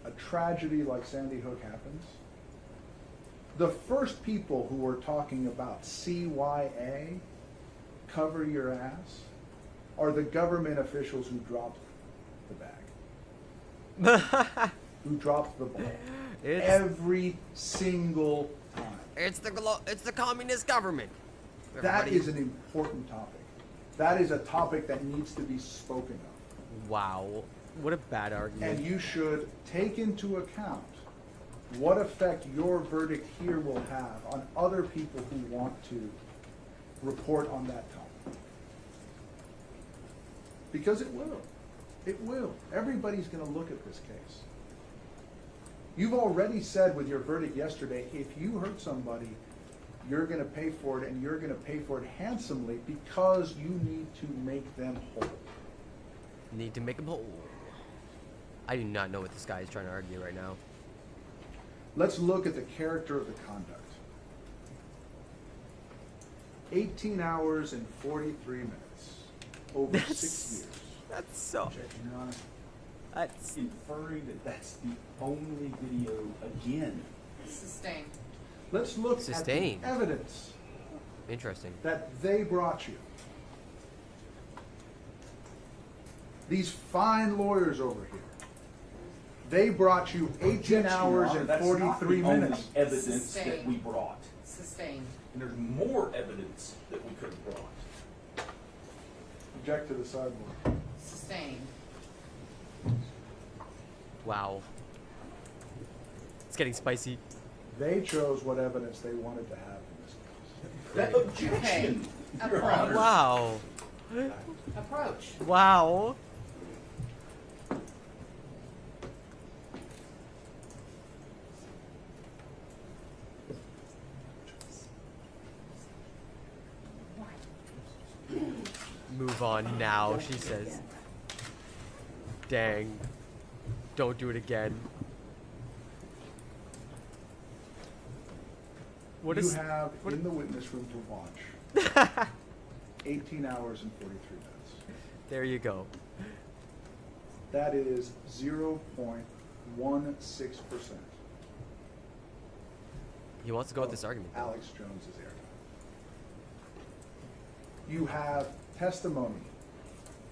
a tragedy like Sandy Hook happens, the first people who are talking about CYA, cover your ass, are the government officials who dropped the bag. Who dropped the ball. Every single time. It's the communist government. That Everybody- is an important topic. That is a topic that needs to be spoken of. Wow. What a bad argument. And you should take into account what effect your verdict here will have on other people who want to report on that topic. Because it will. It will. Everybody's going to look at this case. You've already said with your verdict yesterday, if you hurt somebody, you're going to pay for it, and you're going to pay for it handsomely because you need to make them whole. Need to make him whole. I do not know what this guy is trying to argue right now. Let's look at the character of the conduct. 18 hours and 43 minutes. Over 6 years. That's so. Your Honor, That's inferring that that's the only video again. Sustained. Let's look Sustained. at the evidence interesting. that they brought you. These fine lawyers over here, they brought you 18 Objection, Your hours Honor, and that's not 43 the only minutes. evidence that Sustained. we brought. Sustained. And there's more evidence that we could have brought. Object to the sideboard. Sustained. Wow. It's getting spicy. They chose what evidence they wanted to have in this case. That objection, Your Approach. Honor. Wow. Approach. Wow. Move on now, she says. Dang. Don't do it again. What You is... have what- in the witness room to watch 18 hours and 43 minutes. There you go. That is 0.16%. He wants to go with this argument. though. Alex Jones's airtime. You have testimony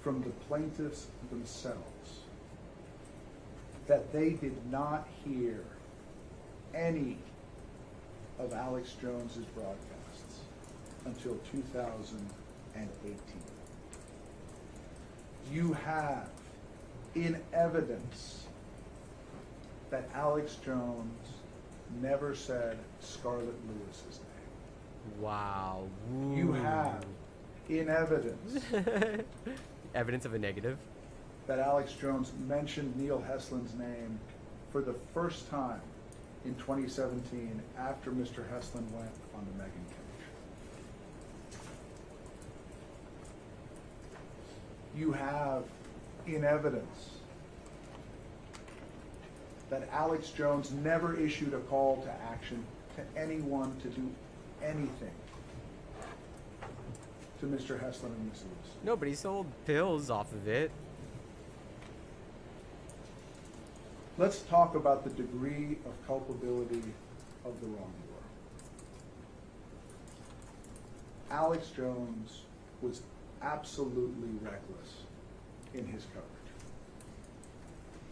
from the plaintiffs themselves that they did not hear any of Alex Jones's broadcasts until 2018. You have in evidence that Alex Jones never said Scarlett Lewis's name. Wow. You have in evidence Evidence of a negative. that Alex Jones mentioned Neil Heslin's name for the first time in 2017 after Mr. Heslin went on the Megyn cage. You have in evidence that Alex Jones never issued a call to action to anyone to do anything to Mr. Heslin and Ms. Lewis. No, but he sold pills off of it. Let's talk about the degree of culpability of the wrongdoer. Alex Jones was absolutely reckless in his coverage.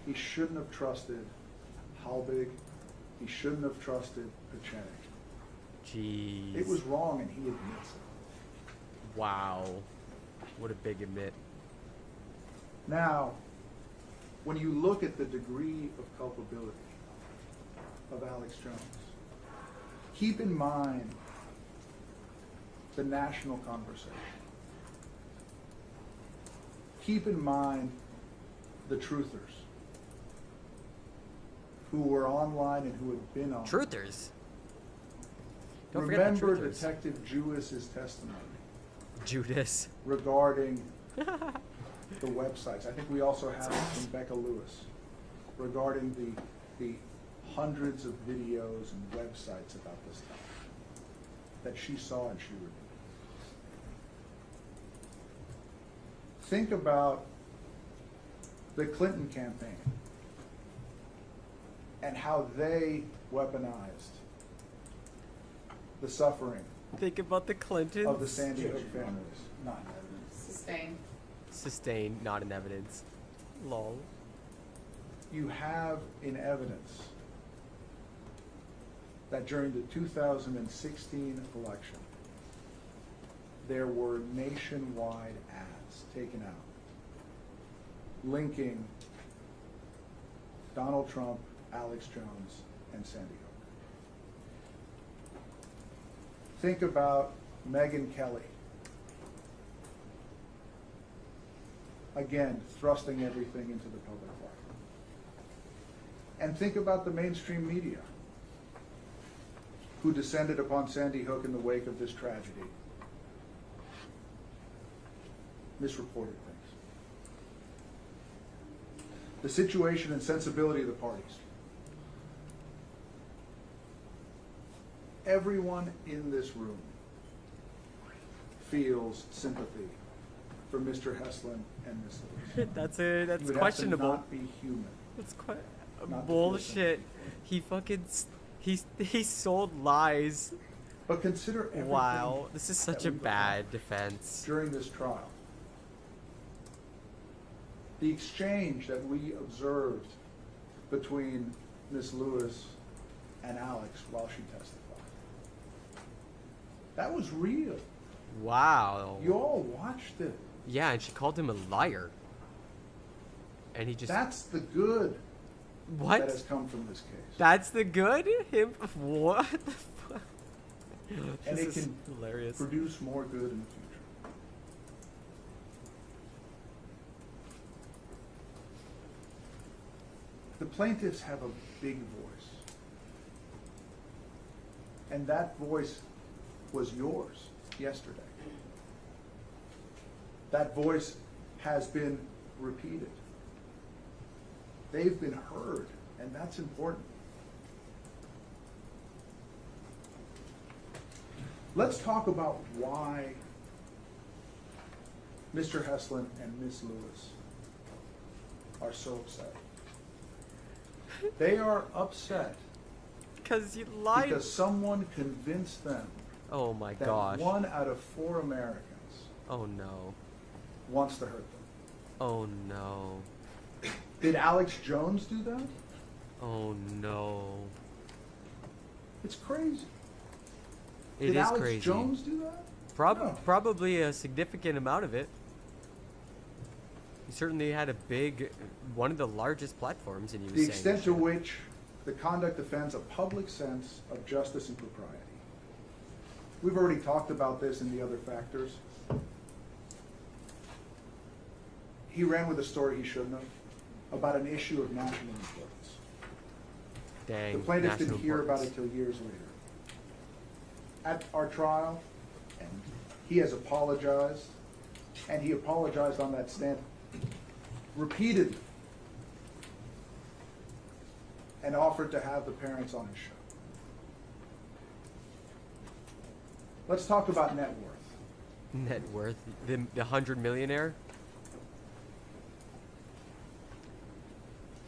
He shouldn't have trusted Halbig. He shouldn't have trusted Pachenik. Jeez. It was wrong, and he admits it. Wow. What a big admit. Now, when you look at the degree of culpability of Alex Jones, keep in mind the national conversation. Keep in mind the truthers who were online and who had been on. Truthers. Don't forget the Remember truthers. Detective Jewis's testimony Judas. regarding the websites. I think we also have it from Becca Lewis regarding the hundreds of videos and websites about this stuff that she saw and she reviewed. Think about the Clinton campaign and how they weaponized the suffering Think about the Clintons. of the Sandy Hook families. Not in evidence. Sustained. Sustained, not in evidence. Lol. You have in evidence that during the 2016 election, there were nationwide ads taken out linking Donald Trump, Alex Jones, and Sandy Hook. Think about Megyn Kelly. Again, thrusting everything into the public light. And think about the mainstream media who descended upon Sandy Hook in the wake of this tragedy, misreported things. The situation and sensibility of the parties. Everyone in this room feels sympathy for Mr. Heslin and Ms. Lewis. That's You would have to questionable. not be human. That's quite Not to bullshit. He fucking he sold lies. But consider everything Wow, this is such that a we've bad defense. during this trial. the exchange that we observed between Miss Lewis and Alex while she testified. That was real. Wow. You all watched it. Yeah, and she called him a liar. And he just... That's the good What? that has come from this case. That's the good? Him? What the fuck? And This it is can hilarious. produce more good in the future. The plaintiffs have a big voice. And that voice was yours yesterday. That voice has been repeated. They've been heard, and that's important. Let's talk about why Mr. Heslin and Miss Lewis are so upset. They are upset Because you lied. because someone convinced them Oh my that gosh. 1 out of 4 Americans Oh no. wants to hurt them. Oh no. Did Alex Jones do that? Oh no. It's crazy. It Did is Alex crazy. Jones do that? No. Probably a significant amount of it. He certainly had a big, one of the largest platforms, and he was The saying extent to shit. which the conduct offends a public sense of justice and propriety. We've already talked about this in the other factors. He ran with a story he shouldn't have about an issue of national importance. Dang. The plaintiff didn't national hear about importance. it till years later. At our trial, and he has apologized, and he apologized on that stand repeatedly, and offered to have the parents on his show. Let's talk about net worth. Net worth? The 100 millionaire?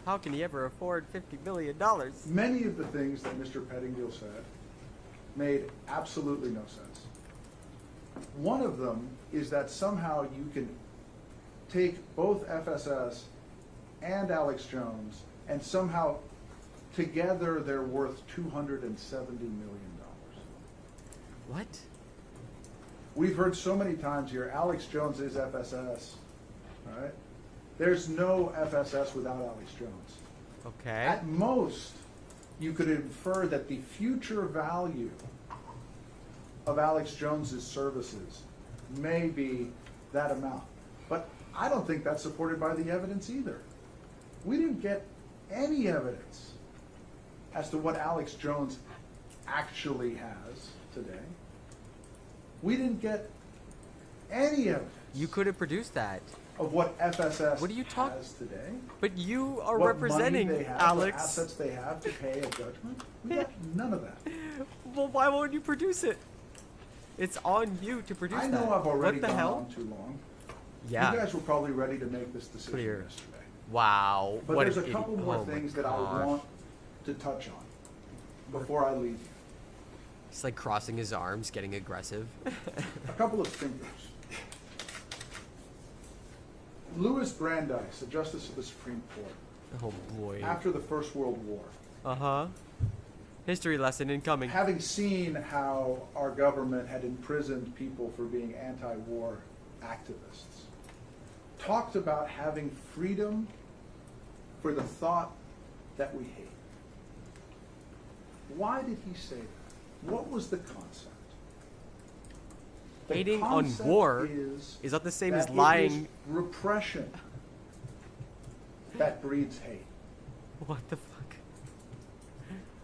How can he ever afford $50 million? Many of the things that Mr. Pettingill said made absolutely no sense. One of them is that somehow you can take both FSS and Alex Jones and somehow together they're worth $270 million. What? We've heard so many times here, Alex Jones is FSS, all right? There's no FSS without Alex Jones. Okay. At most, you could infer that the future value of Alex Jones's services may be that amount. But I don't think that's supported by the evidence either. We didn't get any evidence as to what Alex Jones actually has today. We didn't get any evidence You could have produced that. of what FSS What are you talk- has today. But you are What representing money they have, Alex. what assets they have to pay a judgment. We got none of that. Well, why won't you produce it? It's on you to produce I that. know I've already What the gone hell? on too long. Yeah. You guys were probably ready to make this decision Clear. yesterday. Wow. But what there's an a couple idiot. more Oh my things that I gosh. want to touch on before I leave you. He's like crossing his arms, getting aggressive. A couple of thinkers. Louis Brandeis, a justice of the Supreme Court, Oh boy. after the First World War, Uh-huh. History lesson incoming. having seen how our government had imprisoned people for being anti-war activists, talked about having freedom for the thought that we hate. Why did he say that? What was the concept? The Hating on concept war is not the same that as it is lying. repression that breeds hate. What the fuck?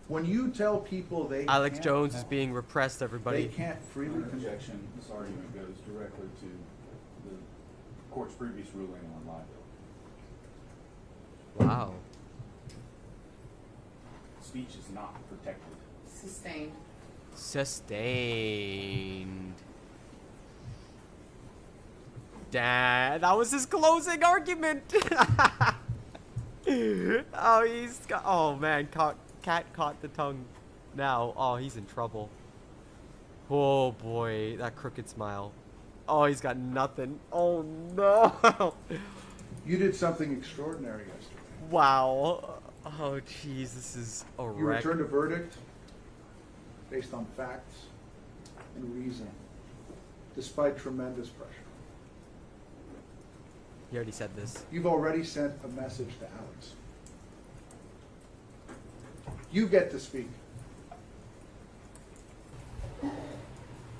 When you tell people they Alex can't- Jones is being repressed, they everybody. can't freely My convict. objection, this argument goes directly to the court's previous ruling on liability. Wow. Speech is not protected. Sustained. Sustained. Dad, that was his closing argument. Oh, he's got. Oh man, cat caught the tongue. Now, oh, he's in trouble. Oh boy, that crooked smile. Oh, he's got nothing. Oh no. You did something extraordinary yesterday. Wow. Oh, jeez, this is a You wreck. returned a verdict based on facts and reason, despite tremendous pressure. He already said this. You've already sent a message to Alex. You get to speak.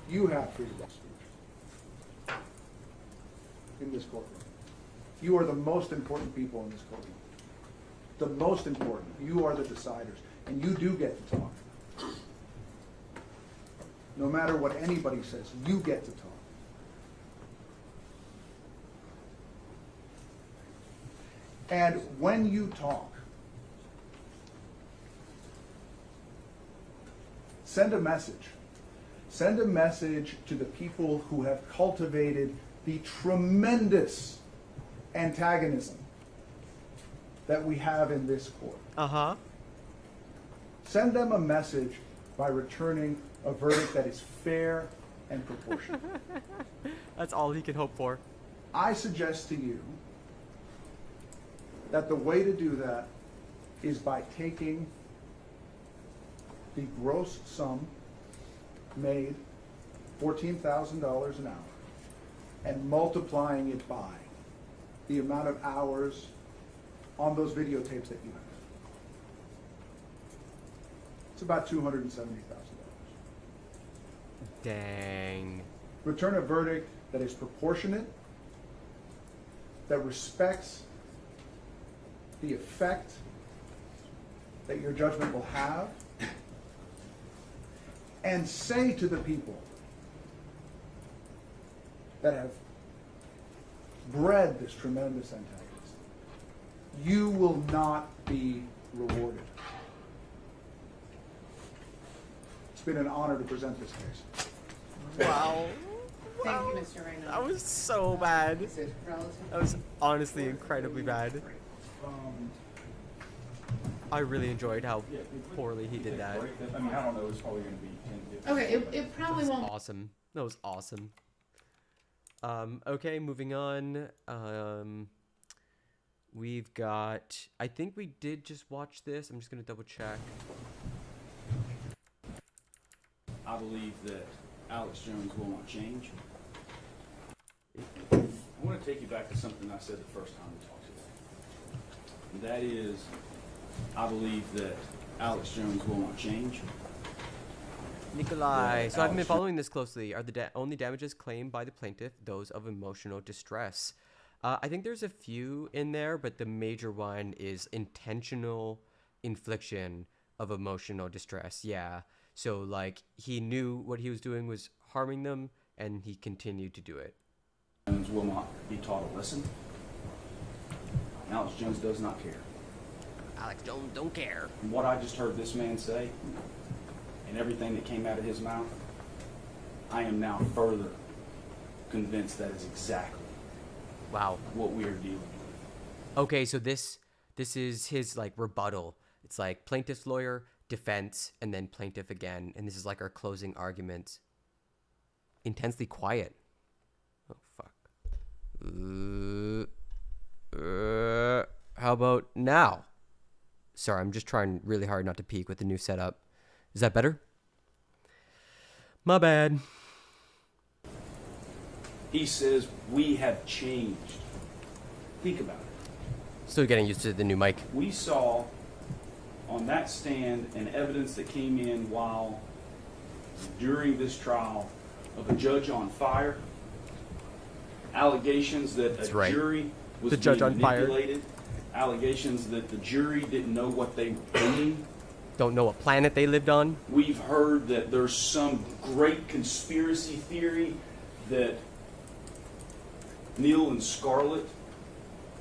You have freedom of speech in this courtroom. You are the most important people in this courtroom. The most important. You are the deciders. And you do get to talk. No matter what anybody says, you get to talk. And when you talk, send a message. Send a message to the people who have cultivated the tremendous antagonism that we have in this court. Uh-huh. Send them a message by returning a verdict that is fair and proportionate. That's all he can hope for. I suggest to you that the way to do that is by taking the gross sum made, $14,000 an hour, and multiplying it by the amount of hours on those videotapes that you have. It's about $270,000. Dang. Return a verdict that is proportionate, that respects the effect that your judgment will have, and say to the people that have bred this tremendous antagonism, you will not be rewarded. It's been an honor to present this case. Wow. Thank you, Mr. Rayner. That was so bad. Is it relative? That was honestly incredibly bad. I really enjoyed how poorly he did that. I mean, I don't know. It's probably going to be 10, 15. Okay, it probably That was won't. awesome. That was awesome. Okay, moving on. We've got... I think we did just watch this. I'm just going to double check. I believe that Alex Jones will not change. I want to take you back to something I said the first time we talked today. And that is, I believe that Alex Jones will not change. Nikolai, Yeah, so I've been Alex. following this closely. Are the only damages claimed by the plaintiff those of emotional distress? I think there's a few in there, but the major one is intentional infliction of emotional distress. Yeah. So, like, he knew what he was doing was harming them, and he continued to do it. Jones will not be taught a lesson. Alex Jones does not care. Alex Jones don't care. And what I just heard this man say, and everything that came out of his mouth, I am now further convinced that is exactly Wow. what we are dealing with. Okay, so this is his, like, rebuttal. It's like plaintiff's lawyer, defense, and then plaintiff again. And this is like our closing argument. Intensely quiet. Oh, fuck. How about now? Sorry, I'm just trying really hard not to peek with the new setup. Is that better? My bad. He says, we have changed. Think about it. Still getting used to the new mic. We saw on that stand an evidence that came in while during this trial of a judge on fire, allegations that That's a right. jury was The judge being on fire. manipulated, allegations that the jury didn't know what they were doing. Don't know what planet they lived on. We've heard that there's some great conspiracy theory that Neil and Scarlett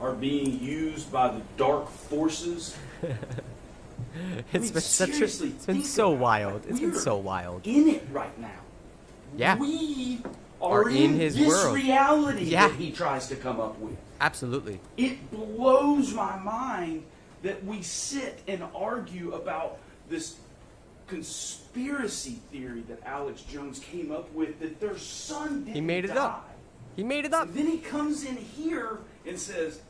are being used by the dark forces. It's been such a, seriously, it's been think so about it. wild. It's been We're so wild. in it right now. Yeah. We Are are in in his this world. reality Yeah. that he tries to come up with. Absolutely. It blows my mind that we sit and argue about this conspiracy theory that Alex Jones came up with, that their son didn't He made it die. up. He made it up. And then he comes in here and says,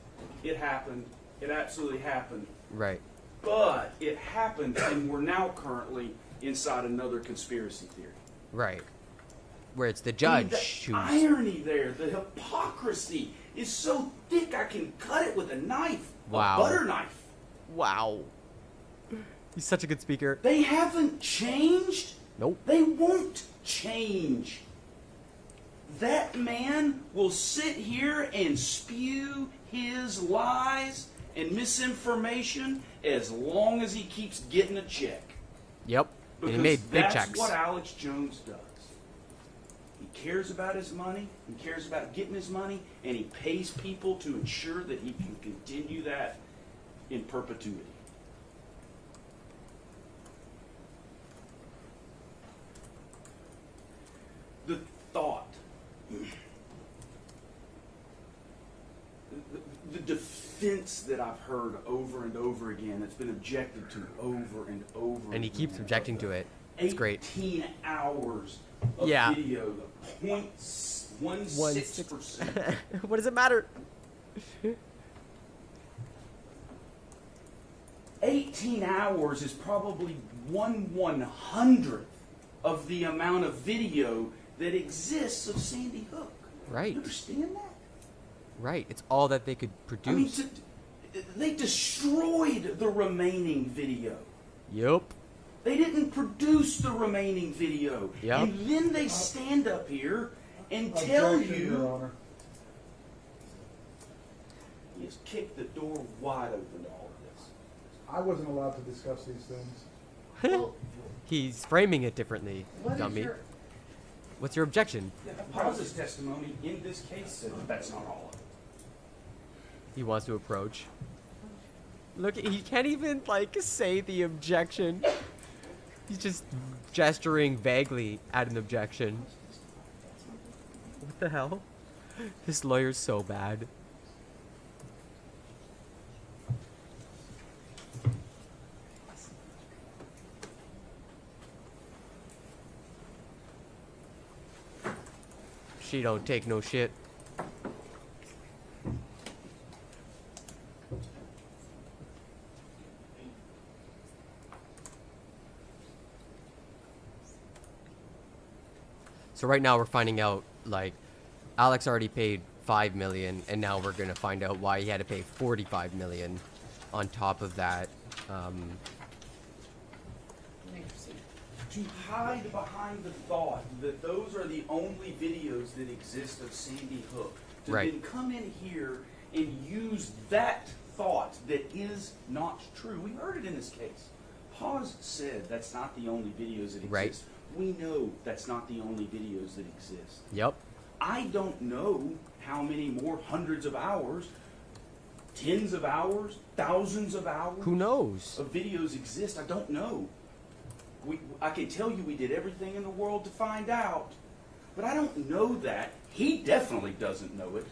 It happened. It absolutely happened. Right. But it happened, and we're now currently inside another conspiracy theory. Right. Where it's the I mean, judge the who's... irony there, the hypocrisy is so thick I can cut it with a knife. Wow. A butter knife. Wow. He's such a good speaker. They haven't changed. Nope. They won't change. That man will sit here and spew his lies and misinformation as long as he keeps getting a check. Yep. And Because he made big that's checks. what Alex Jones does. He cares about his money, he cares about getting his money, and he pays people to ensure that he can continue that in perpetuity. The thought, the defense that I've heard over and over again, that's been objected to over and over And he keeps again, objecting to it. It's great. 18 hours of Yeah. video, the 0.16%. What does it matter? 18 hours is probably 1/100th of the amount of video that exists of Sandy Hook. Right. You understand that? Right. It's all that they could I mean, produce. they destroyed the remaining video. Yup. They didn't produce the remaining video. Yep. And then they stand up here and tell Objection, Your you... Honor. He has kicked the door wide open to all of this. I wasn't allowed to discuss these things. Well, He's framing it differently, what is dummy. your, What's your objection? Paz's testimony in this case said that that's not all of it. He wants to approach. Look, he can't even, like, say the objection. He's just gesturing vaguely at an objection. What the hell? This lawyer's so bad. She don't take no shit. So right now we're finding out, like, Alex already paid $5 million, and now we're gonna find out why he had to pay $45 million on top of that. interesting. To hide behind the thought that those are the only videos that exist of Sandy Hook. To Right. then come in here and use that thought that is not true. We heard it in this case. Paz said that's not the only videos that exist. Right. We know that's not the only videos that exist. Yep. I don't know how many more hundreds of hours, tens of hours, thousands of hours Who knows? of videos exist. I don't know. I can tell you we did everything in the world to find out, but I don't know that. He definitely doesn't know it.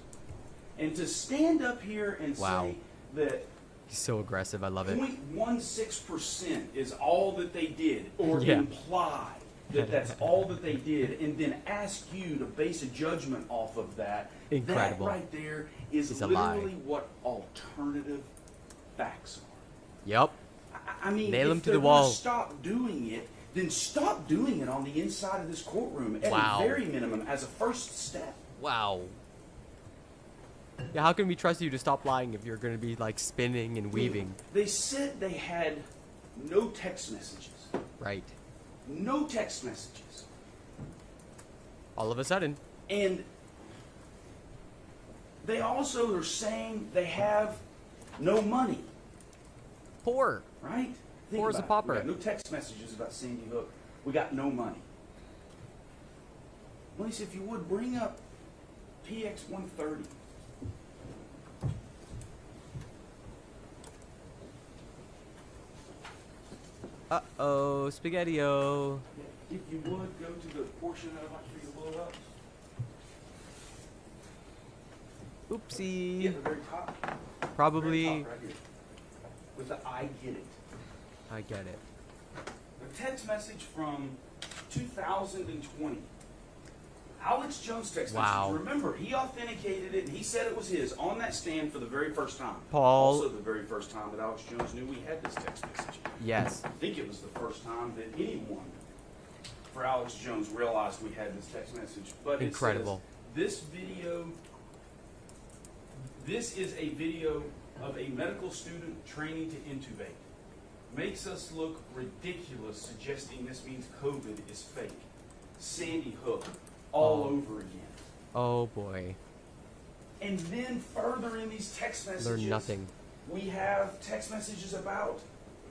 And to stand up here and Wow. say that He's so aggressive. I love it. 0.16% is all that they did, or Yeah. imply that that's all that they did, and then ask you to base a judgment off of that. Incredible. That right there is It's a lie. literally what alternative facts are. Yep. I mean, Nail 'em if to they're the wall. gonna stop doing it, then stop doing it on the inside of this courtroom at Wow. the very minimum as a first step. Wow. Yeah, how can we trust you to stop lying if you're gonna be, like, spinning and weaving? They said they had no text messages. Right. No text messages. All of a sudden. And they also are saying they have no money, Poor. right? Think Poor as a about it. pauper. We got no text messages about Sandy Hook. We got no money. Lisa, if you would, bring up PX 130. Uh-oh, Spaghetti-O. If you would, go to the portion that I'd like for you to blow up. Oopsie. Yeah, the very top. Probably. Very top right here. With the I get it. I get it. A text message from 2020. Alex Jones text Wow. message. Remember, he authenticated it and he said it was his on that stand for the very first time. Paul- Also the very first time that Alex Jones knew we had this text message. Yes. I think it was the first time that anyone for Alex Jones realized we had this text message. But Incredible. It says, this is a video of a medical student training to intubate. Makes us look ridiculous, suggesting this means COVID is fake. Sandy Hook all over again. Oh boy. And then further in these text messages, Learn nothing. we have text messages about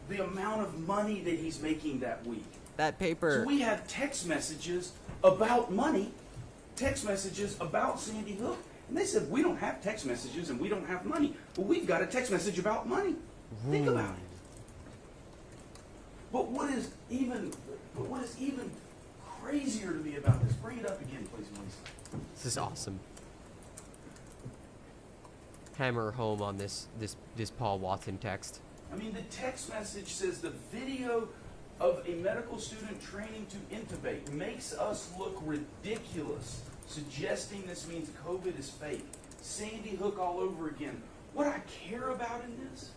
the amount of money that he's making that week. That paper. So we have text messages about money, text messages about Sandy Hook. And they said, we don't have text messages and we don't have money. But we've got a text message about money. Think about it. But what is even crazier to me about this, bring it up again, please, Melissa. This is awesome. Hammer home on this Paul Watson text. I mean, the text message says the video of a medical student training to intubate makes us look ridiculous, suggesting this means COVID is fake. Sandy Hook all over again. What I care about in this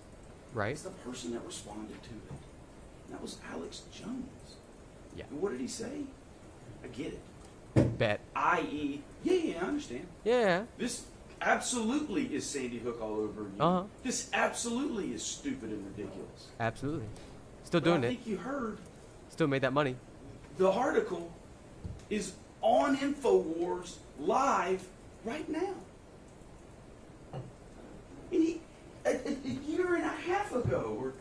Right? is the person that responded to it. And that was Alex Jones. Yeah. And what did he say? I get it. Bet. I.e., yeah, I understand. Yeah. This absolutely is Sandy Hook all over again. Uh-huh. This absolutely is stupid and ridiculous. Absolutely. Still But doing I it. think you heard Still made that money. the article is on InfoWars live right now. And he, a year and a half ago, or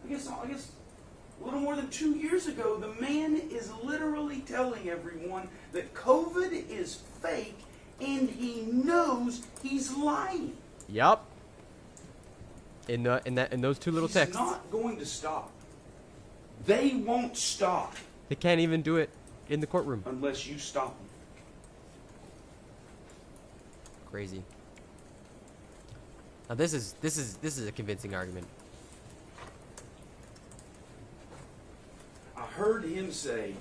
I guess a little more than 2 years ago, the man is literally telling everyone that COVID is fake and he knows he's lying. Yup. In those two little He's texts. not going to stop. They won't stop They can't even do it in the courtroom. unless you stop them. Crazy. Now this is a convincing argument. I heard him say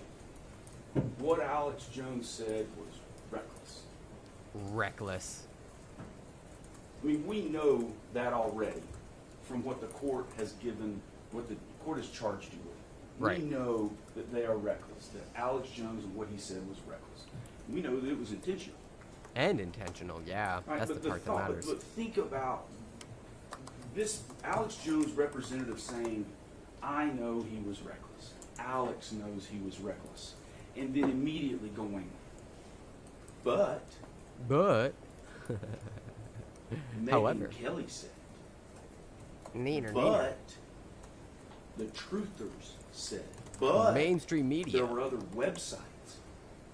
what Alex Jones said was reckless. Reckless. I mean, we know that already from what the court has given, what the court has charged you with. Right. We know that they are reckless, that Alex Jones and what he said was reckless. We know that it was intentional. And intentional, yeah. Right? That's But the part that matters. But think about this Alex Jones representative saying, I know he was reckless. Alex knows he was reckless. And then immediately going, but Megyn However. Kelly said, Neener, but the truthers said, but mainstream media. there were other websites.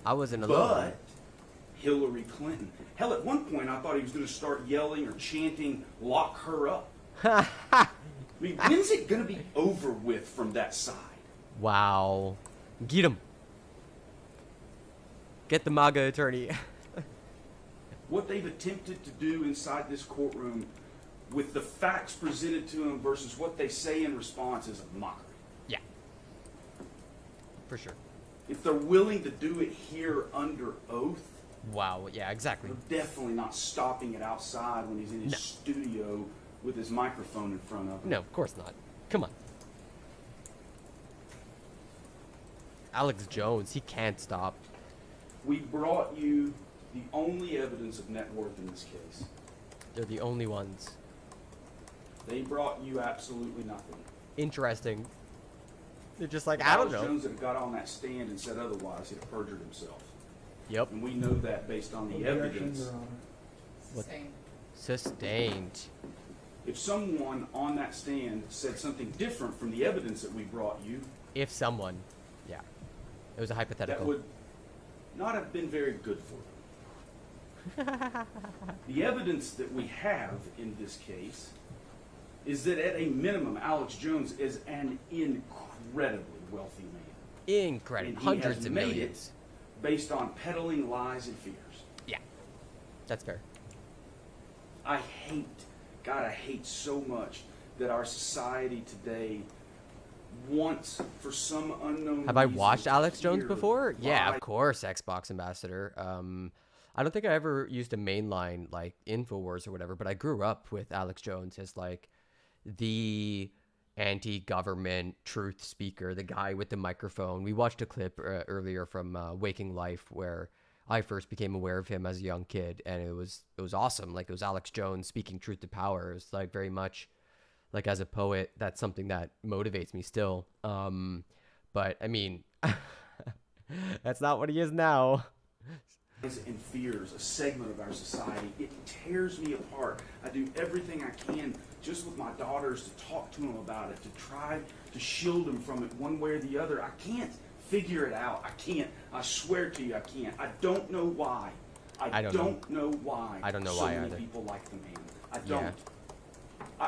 I wasn't alone. But Hillary Clinton. Hell, at one point I thought he was going to start yelling or chanting, lock her up. I mean, when's it going to be over with from that side? Wow. Get him. Get the MAGA attorney. What they've attempted to do inside this courtroom with the facts presented to them versus what they say in response is a mockery. Yeah. For sure. If they're willing to do it here under oath, Wow. Yeah, exactly. they're definitely not stopping it outside when he's in his No. studio with his microphone in front of him. No, of course not. Come on. Alex Jones, he can't stop. We brought you the only evidence of net worth in this case. They're the only ones. They brought you absolutely nothing. Interesting. They're just like, If I don't Alex know. Jones had got on that stand and said otherwise, he'd have perjured himself. Yep. And we know that based on the Objection, evidence. Your Honor. What? Same. Sustained. If someone on that stand said something different from the evidence that we brought you, If someone. Yeah. It was a that hypothetical. would not have been very good for them. The evidence that we have in this case is that at a minimum, Alex Jones is an incredibly wealthy man. Incredible. And he Hundreds has of made millions. it based on peddling lies and fears. Yeah. That's fair. I hate so much that our society today wants, for some unknown Have I reason, watched to Alex Jones hear before? Yeah, why of course, Xbox Ambassador. I don't think I ever used a mainline like Infowars or whatever, but I grew up with Alex Jones as like the anti-government truth speaker, the guy with the microphone. We watched a clip earlier from Waking Life where I first became aware of him as a young kid, and it was awesome. Like, it was Alex Jones speaking truth to power. It was like very much like, as a poet, that's something that motivates me still. But I mean, that's not what he is now. and fears a segment of our society. It tears me apart. I do everything I can just with my daughters to talk to them about it, to try to shield them from it one way or the other. I can't figure it out. I can't. I swear to you, I can't. I don't know why. I don't know why. I don't know so why many either. people like the man. I don't. Yeah.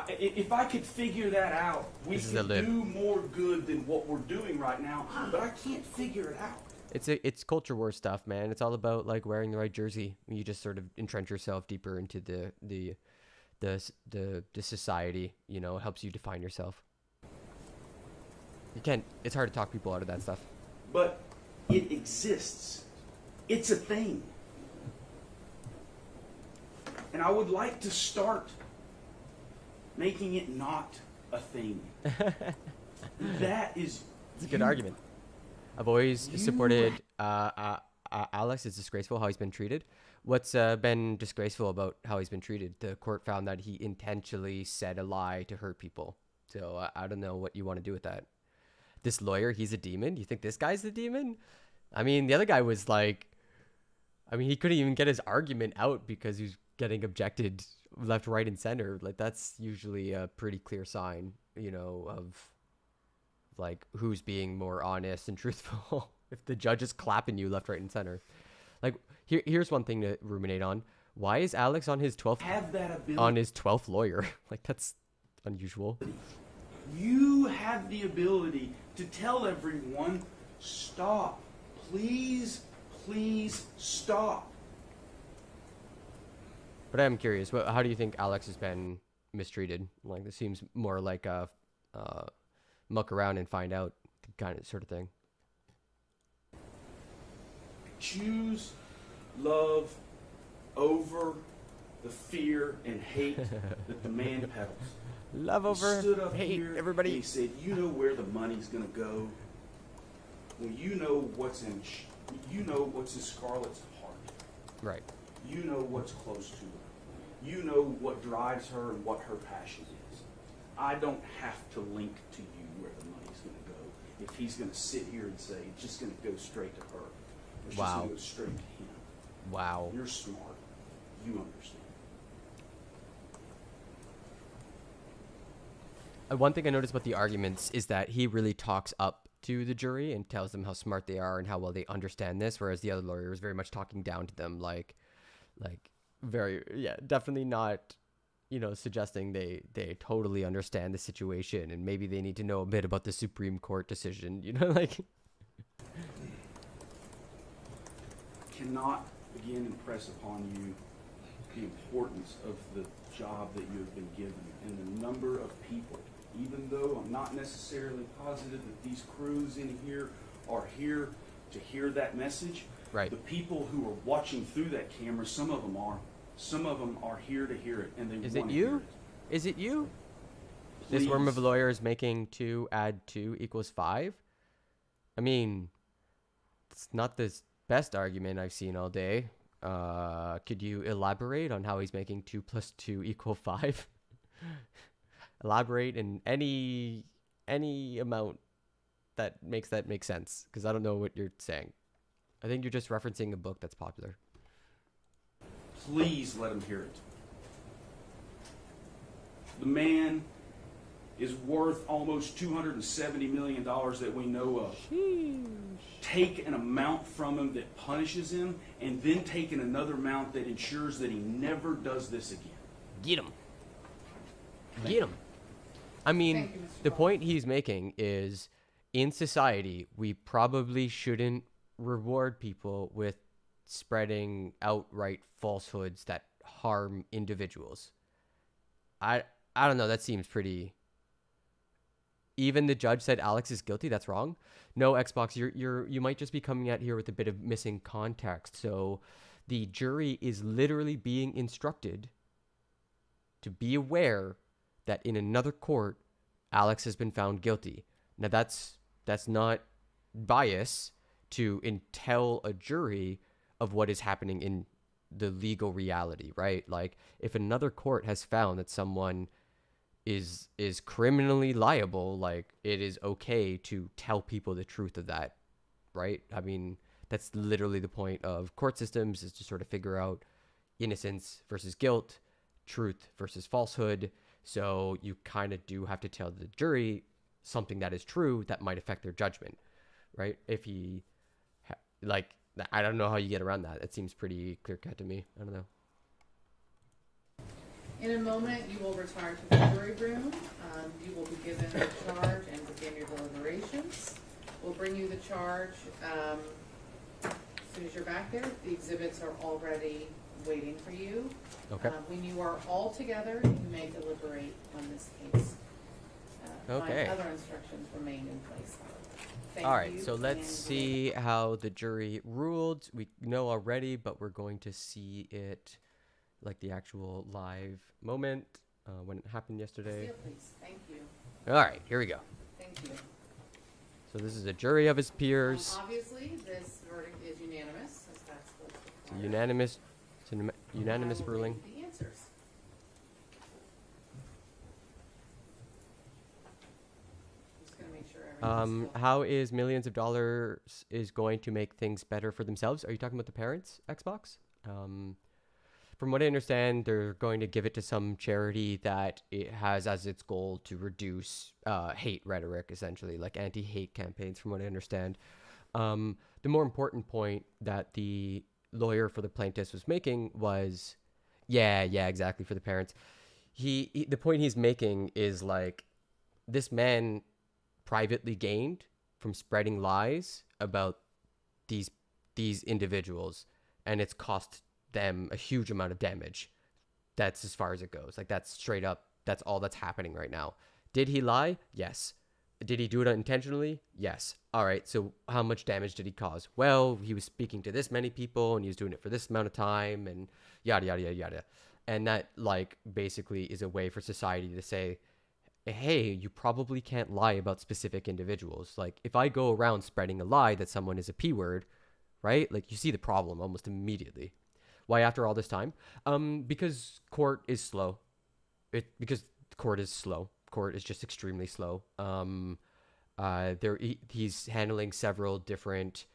If I could figure that out, we could do more good than what we're doing right now. But I can't figure it out. It's culture war stuff, man. It's all about like wearing the right jersey. You just sort of entrench yourself deeper into the society. You know, it helps you define yourself. You can't. It's hard to talk people out of that stuff. But it exists. It's a thing. And I would like to start making it not a thing. That is... It's a good argument. I've always supported Alex. It's disgraceful how he's been treated. What's been disgraceful about how he's been treated? The court found that he intentionally said a lie to hurt people. So I don't know what you want to do with that. This lawyer, he's a demon? You think this guy's the demon? I mean, the other guy was like... I mean, he couldn't even get his argument out because he was getting objected left, right, and center. Like, that's usually a pretty clear sign, you know, of like who's being more honest and truthful. If the judge is clapping you left, right, and center. Like, here's one thing to ruminate on. Why is Alex on his 12th lawyer? Like, that's unusual. You have the ability to tell everyone, stop. Please, please stop. But I'm curious, how do you think Alex has been mistreated? Like, this seems more like a muck around and find out kind of sort of thing. Choose love over the fear and hate that the man peddles. Love over He stood up hate, here everybody. And he said, you know where the money's going to go? Well, you know what's in Scarlett's heart. Right. You know what's close to her. You know what drives her and what her passion is. I don't have to link to you where the money's going to go. If he's going to sit here and say it's just going to go straight to her, or it's just going to go straight to him. Wow. You're smart. You understand. One thing I noticed about the arguments is that he really talks up to the jury and tells them how smart they are and how well they understand this, whereas the other lawyer was very much talking down to them, like very, yeah, definitely not, you know, suggesting they totally understand the situation and maybe they need to know a bit about the Supreme Court decision, you know, like. Cannot begin to impress upon you the importance of the job that you have been given and the number of people. Even though I'm not necessarily positive that these crews in here are here to hear that message, right? The people who are watching through that camera, some of them are here to hear it, and they Is want it to hear you? it. Is it you? Please. This worm of lawyers making 2 + 2 = 5? I mean, it's not the best argument I've seen all day. Could you elaborate on how he's making 2 + 2 = 5? Elaborate in any amount that makes sense, because I don't know what you're saying. I think you're just referencing a book that's popular. Please let them hear it. The man is worth almost $270 million that we know of. Sheesh. Take an amount from him that punishes him, and then take another amount that ensures that he never does this again. Get him. Get him. I mean, the point he's making is, in society, we probably shouldn't reward people with spreading outright falsehoods that harm individuals. I don't know, that seems pretty even the judge said Alex is guilty. That's wrong. No, Xbox, you might just be coming at here with a bit of missing context. So the jury is literally being instructed to be aware that in another court, Alex has been found guilty. Now that's not bias to tell a jury of what is happening in the legal reality, right? Like if another court has found that someone is criminally liable, like it is okay to tell people the truth of that, right? I mean, that's literally the point of court systems, is to sort of figure out innocence versus guilt, truth versus falsehood. So you kind of do have to tell the jury something that is true that might affect their judgment, right? If he, like, I don't know how you get around that. It seems pretty clear cut to me. I don't know. In a moment, you will retire to the jury room. You will be given the charge and begin your deliberations. We'll bring you the charge as soon as you're back there. The exhibits are already waiting for you. Okay. When you are all together, you may deliberate on this case. Okay. My other instructions remain in place. Thank All right, you, so let's and see how the jury ruled. We know already, but we're going to see it like the actual live moment when it happened yesterday. Seal, please. Thank you. All right, here we go. Thank you. So this is a jury of his peers. Obviously, this verdict is unanimous, since that's what. It's a unanimous, unanimous I will ruling. read the answers. Just gonna make sure everything's still- How is millions of dollars is going to make things better for themselves? Are you talking about the parents, Xbox? From what I understand, they're going to give it to some charity that it has as its goal to reduce hate rhetoric, essentially, like anti-hate campaigns, from what I understand. The more important point that the lawyer for the plaintiffs was making was, yeah, exactly, for the parents. The point he's making is like, this man privately gained from spreading lies about these individuals, and it's cost them a huge amount of damage. That's as far as it goes. Like, that's straight up, that's all that's happening right now. Did he lie? Yes. Did he do it intentionally? Yes. All right, so how much damage did he cause? Well, he was speaking to this many people, and he was doing it for this amount of time, and yada yada yada yada. And that, like, basically is a way for society to say, hey, you probably can't lie about specific individuals. Like, if I go around spreading a lie that someone is a P word, right? Like, you see the problem almost immediately. Why after all this time? Because court is slow. Because court is slow. Court is just extremely slow. He's handling several different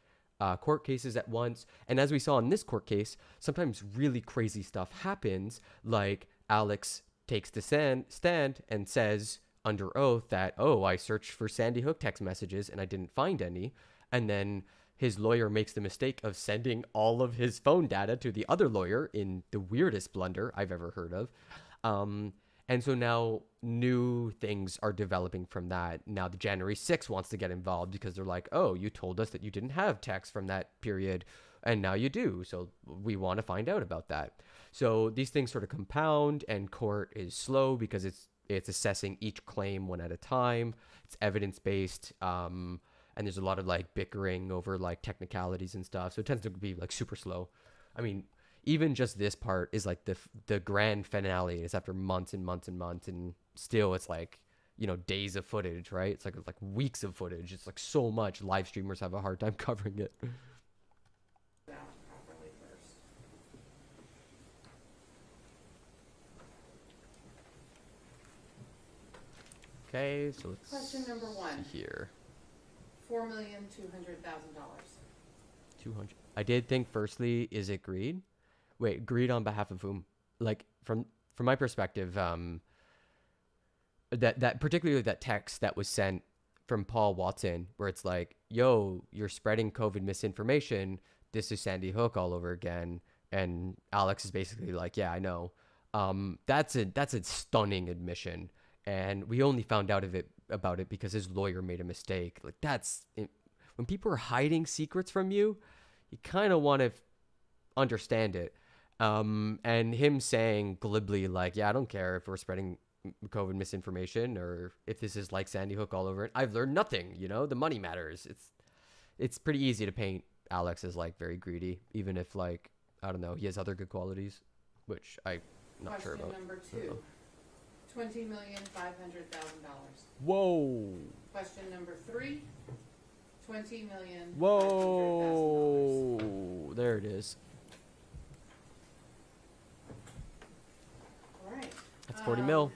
court cases at once. And as we saw in this court case, sometimes really crazy stuff happens. Like Alex takes the stand and says under oath that, oh, I searched for Sandy Hook text messages and I didn't find any. And then his lawyer makes the mistake of sending all of his phone data to the other lawyer in the weirdest blunder I've ever heard of. And so now new things are developing from that. Now the January 6th wants to get involved because they're like, oh, you told us that you didn't have text from that period, and now you do. So we want to find out about that. So these things sort of compound, and court is slow because it's assessing each claim one at a time. It's evidence-based. And there's a lot of like bickering over like technicalities and stuff. So it tends to be like super slow. I mean, even just this part is like the grand finale is after months and months and months. And still it's like, you know, days of footage, right? It's like weeks of footage. It's like so much. Live streamers have a hard time covering it. Properly first. Okay, so let's Question number one. see here. $4,200,000. 200. I did think firstly, is it greed? Wait, greed on behalf of whom? Like from my perspective, that particularly that text that was sent from Paul Watson, where it's like, yo, you're spreading COVID misinformation. This is Sandy Hook all over again. And Alex is basically like, yeah, I know. That's a stunning admission. And we only found out about it because his lawyer made a mistake. Like, that's it. When people are hiding secrets from you, you kind of want to understand it. And him saying glibly, like, yeah, I don't care if we're spreading COVID misinformation, or if this is like Sandy Hook all over it. I've learned nothing. The money matters. It's pretty easy to paint Alex as like very greedy, even if like, I don't know, he has other good qualities, which I'm not sure about. Question number 2, $20,500,000. Whoa. Question number 3, $20,500,000. Whoa. There it is. All right. That's 40 mil.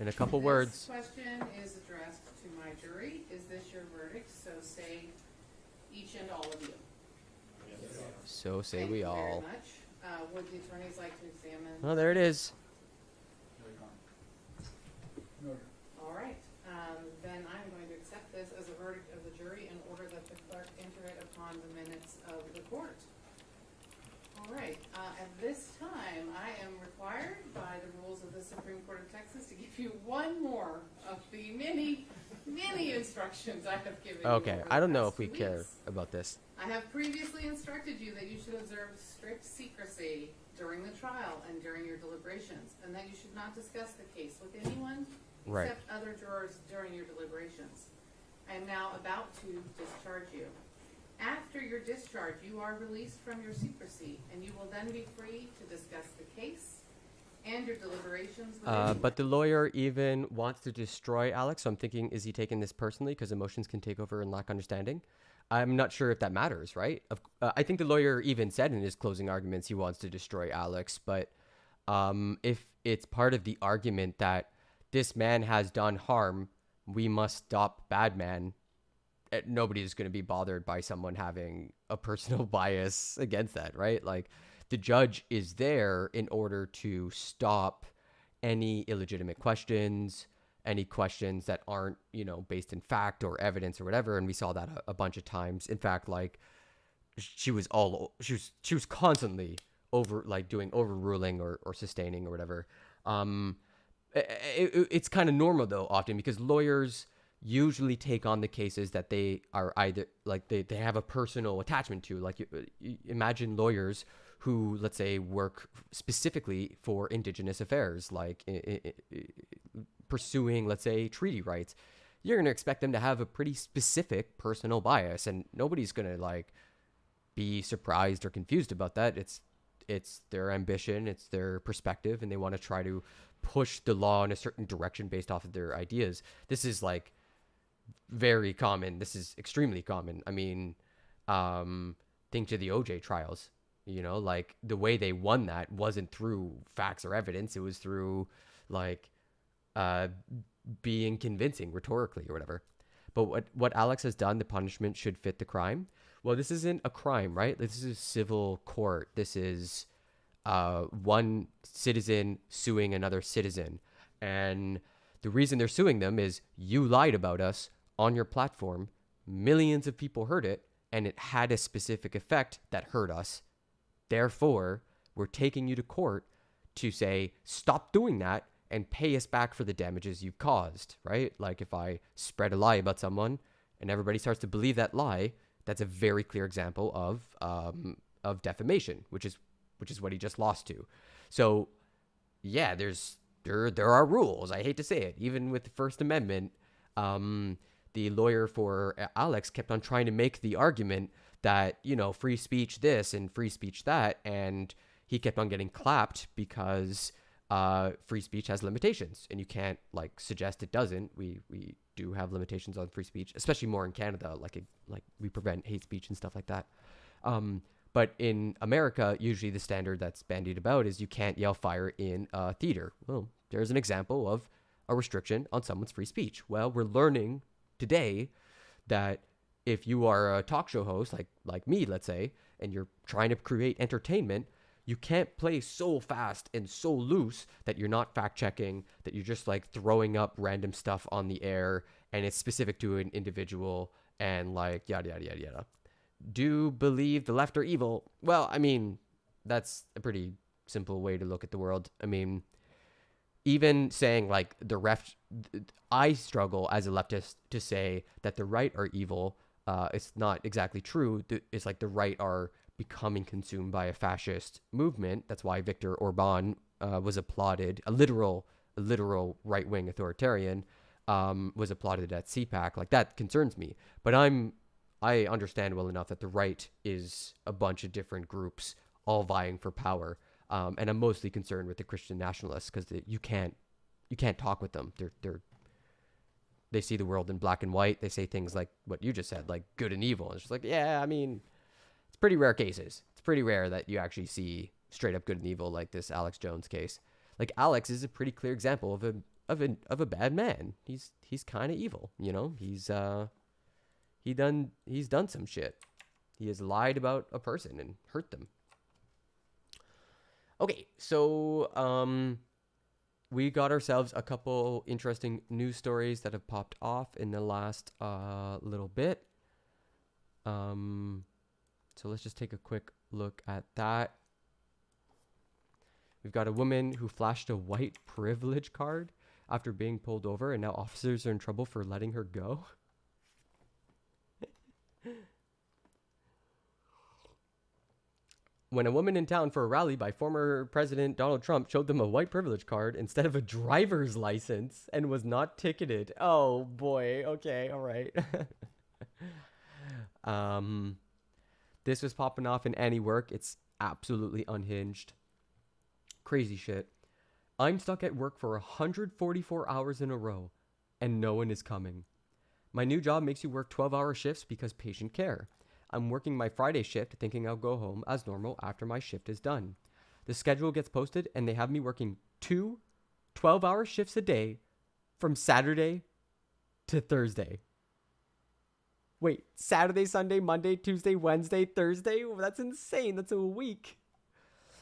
In a couple words. This question is addressed to my jury. Is this your verdict? So say each and all of you. So say Thank we you very all. much. Would the attorneys like to examine? Oh, there it is. All right. Then I'm going to accept this as a verdict of the jury in order that the clerk enter it upon the minutes of the court. All right. At this time, I am required by the rules of the Supreme Court of Texas to give you one more of the many instructions I have given you. Okay, over I don't the know past if we 2 care weeks. about this. I have previously instructed you that you should observe strict secrecy during the trial and during your deliberations, and that you should not discuss the case with anyone Right. except other jurors during your deliberations. I am now about to discharge you. After your discharge, you are released from your secrecy, and you will then be free to discuss the case and your deliberations with anyone. But the lawyer even wants to destroy Alex, so I'm thinking, is he taking this personally? Because emotions can take over and lack understanding. I'm not sure if that matters, right? I think the lawyer even said in his closing arguments he wants to destroy Alex, but if it's part of the argument that this man has done harm, we must stop bad man, nobody's going to be bothered by someone having a personal bias against that, right? Like, the judge is there in order to stop any illegitimate questions, any questions that aren't, based in fact or evidence or whatever. And we saw that a bunch of times. In fact, like, she was constantly doing overruling or sustaining or whatever. It's kind of normal though, often, because lawyers usually take on the cases that they are either like they have a personal attachment to. Like, you imagine lawyers who, let's say, work specifically for Indigenous affairs, like pursuing, let's say, treaty rights. You're going to expect them to have a pretty specific personal bias, and nobody's going to like be surprised or confused about that. It's their ambition, it's their perspective, and they want to try to push the law in a certain direction based off of their ideas. This is like very common. This is extremely common. I mean, think to the OJ trials. Like, the way they won that wasn't through facts or evidence. It was through like being convincing rhetorically or whatever. But what Alex has done, the punishment should fit the crime. Well, this isn't a crime, right? This is a civil court. This is one citizen suing another citizen. And the reason they're suing them is, you lied about us on your platform. Millions of people heard it, and it had a specific effect that hurt us. Therefore, we're taking you to court to say, stop doing that and pay us back for the damages you've caused, right? Like, if I spread a lie about someone and everybody starts to believe that lie, that's a very clear example of defamation, which is what he just lost to. So, yeah, there are rules. I hate to say it. Even with the First Amendment, the lawyer for Alex kept on trying to make the argument that, free speech this and free speech that, and he kept on getting clapped because free speech has limitations, and you can't like suggest it doesn't. We do have limitations on free speech, especially more in Canada, like we prevent hate speech and stuff like that. But in America, usually the standard that's bandied about is you can't yell fire in a theater. Well, there's an example of a restriction on someone's free speech. Well, we're learning today that if you are a talk show host, like me, let's say, and you're trying to create entertainment, you can't play so fast and so loose that you're not fact checking, that you're just like throwing up random stuff on the air and it's specific to an individual and like yada, yada, yada, yada. Do believe the left are evil? Well, I mean, that's a pretty simple way to look at the world. I mean, even saying like I struggle as a leftist to say that the right are evil. It's not exactly true. It's like the right are becoming consumed by a fascist movement. That's why Viktor Orban was applauded, a literal right-wing authoritarian, was applauded at CPAC. Like, that concerns me. But I understand well enough that the right is a bunch of different groups all vying for power. And I'm mostly concerned with the Christian nationalists, because you can't talk with them. They see the world in black and white. They say things like what you just said, like good and evil. And it's just like, yeah, I mean, it's pretty rare cases. It's pretty rare that you actually see straight up good and evil, like this Alex Jones case. Like, Alex is a pretty clear example of a bad man. He's kind of evil, you know. He's done some shit. He has lied about a person and hurt them. Okay, so we got ourselves a couple interesting news stories that have popped off in the last little bit. So let's just take a quick look at that. We've got a woman who flashed a white privilege card after being pulled over, and now officers are in trouble for letting her go. When a woman in town for a rally by former President Donald Trump showed them a white privilege card instead of a driver's license and was not ticketed. Oh boy. Okay. All right. This was popping off in any work. It's absolutely unhinged. Crazy shit. I'm stuck at work for 144 hours in a row and no one is coming. My new job makes you work 12-hour shifts because patient care. I'm working my Friday shift thinking I'll go home as normal after my shift is done. The schedule gets posted and they have me working 2 12-hour shifts a day from Saturday to Thursday. Wait, Saturday, Sunday, Monday, Tuesday, Wednesday, Thursday? That's insane. That's a week.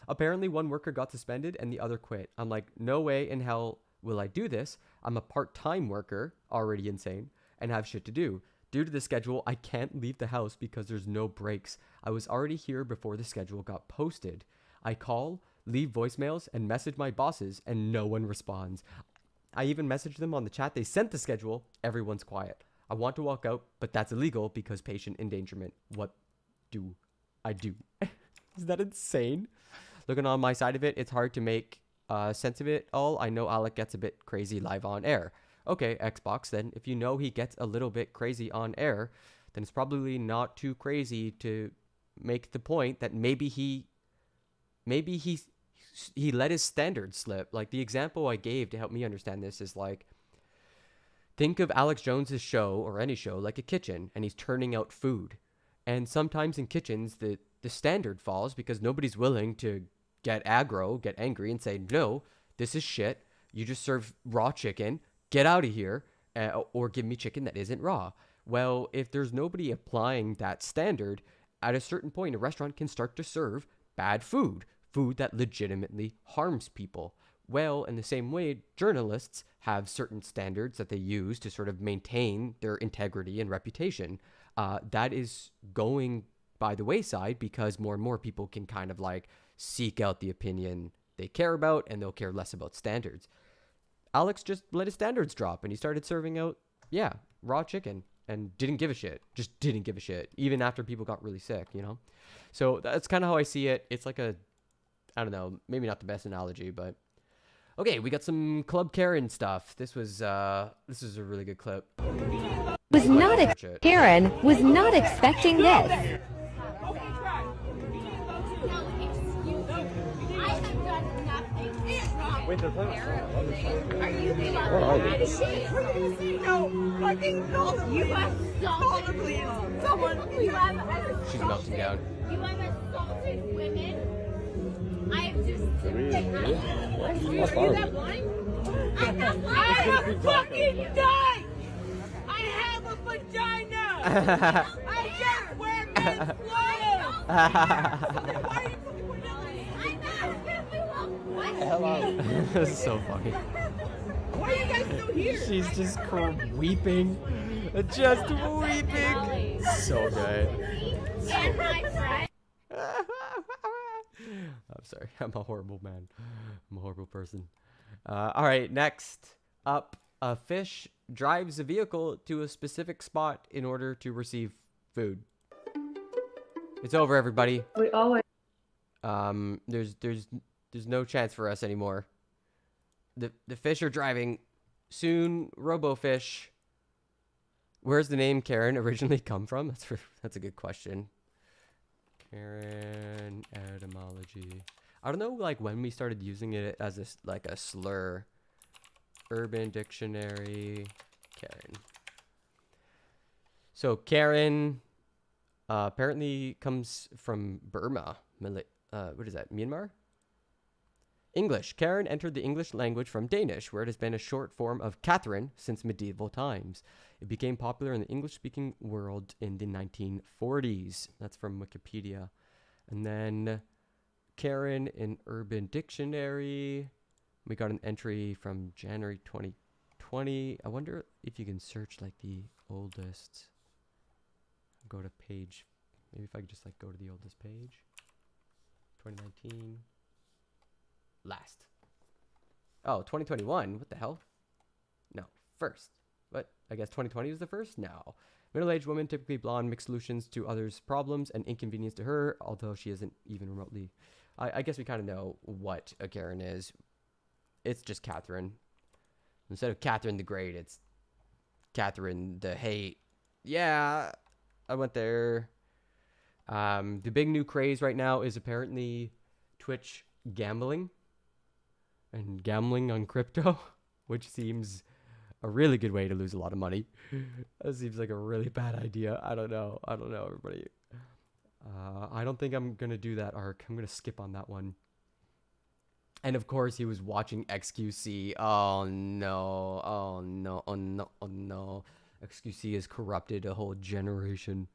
Apparently one worker got suspended and the other quit. I'm like, no way in hell will I do this. I'm a part-time worker, already insane, and have shit to do. Due to the schedule, I can't leave the house because there's no breaks. I was already here before the schedule got posted. I call, leave voicemails, and message my bosses, and no one responds. I even messaged them on the chat they sent the schedule. Everyone's quiet. I want to walk out, but that's illegal because patient endangerment. What do I do? Is that insane? Looking on my side of it, it's hard to make sense of it all. I know Alec gets a bit crazy live on air. Okay, Xbox, then if you know he gets a little bit crazy on air, then it's probably not too crazy to make the point that maybe he let his standards slip. Like, the example I gave to help me understand this is like, think of Alex Jones's show or any show like a kitchen, and he's turning out food. And sometimes in kitchens, the standard falls because nobody's willing to get aggro, get angry, and say, no, this is shit. You just serve raw chicken. Get out of here, or give me chicken that isn't raw. Well, if there's nobody applying that standard, at a certain point, a restaurant can start to serve bad food that legitimately harms people. Well, in the same way, journalists have certain standards that they use to sort of maintain their integrity and reputation. That is going by the wayside because more and more people can kind of like seek out the opinion they care about, and they'll care less about standards. Alex just let his standards drop and he started serving out, raw chicken and didn't give a shit. Just didn't give a shit, even after people got really sick, you know? So that's kind of how I see it. It's like I don't know, maybe not the best analogy, but okay, we got some Club Karen stuff. This is a really good clip. Karen was not expecting this. Wait, they're playing. Are you no fucking call the police. You assaulted. Call the police. Someone, please. She's melting down. You have assaulted women. I have just. Are you that blind? I'm not blind. I have fucking died. I have a vagina. I can't wear men's clothes. Why are you fucking pointing out me? I know. Hello. This is so funny. Why are you guys still here? She's just weeping. Just weeping. So good. And my friend. I'm sorry. I'm a horrible man. I'm a horrible person. All right. Next up, a fish drives a vehicle to a specific spot in order to receive food. It's over, everybody. We always. There's There's no chance for us anymore. The fish are driving. Soon, RoboFish. Where's the name Karen originally come from? That's a good question. Karen etymology. I don't know, like, when we started using it as a slur. Urban Dictionary. Karen. So Karen apparently comes from Burma. What is that? Myanmar? English. Karen entered the English language from Danish, where it has been a short form of Catherine since medieval times. It became popular in the English-speaking world in the 1940s. That's from Wikipedia. And then Karen in Urban Dictionary. We got an entry from January 2020. I wonder if you can search like the oldest. Go to page. Maybe if I could just like go to the oldest page. 2019. Last. Oh, 2021. What the hell? No, first. What? I guess 2020 was the first? No. Middle-aged woman, typically blonde, makes solutions to others' problems and inconvenience to her, although she isn't even remotely. I guess we kind of know what a Karen is. It's just Catherine. Instead of Catherine the Great, it's Catherine the Hate. Yeah, I went there. The big new craze right now is apparently Twitch gambling. And gambling on crypto, which seems a really good way to lose a lot of money. That seems like a really bad idea. I don't know, everybody. I don't think I'm going to do that arc. I'm going to skip on that one. And of course, he was watching XQC. Oh no, oh no, oh no, oh no. XQC has corrupted a whole generation.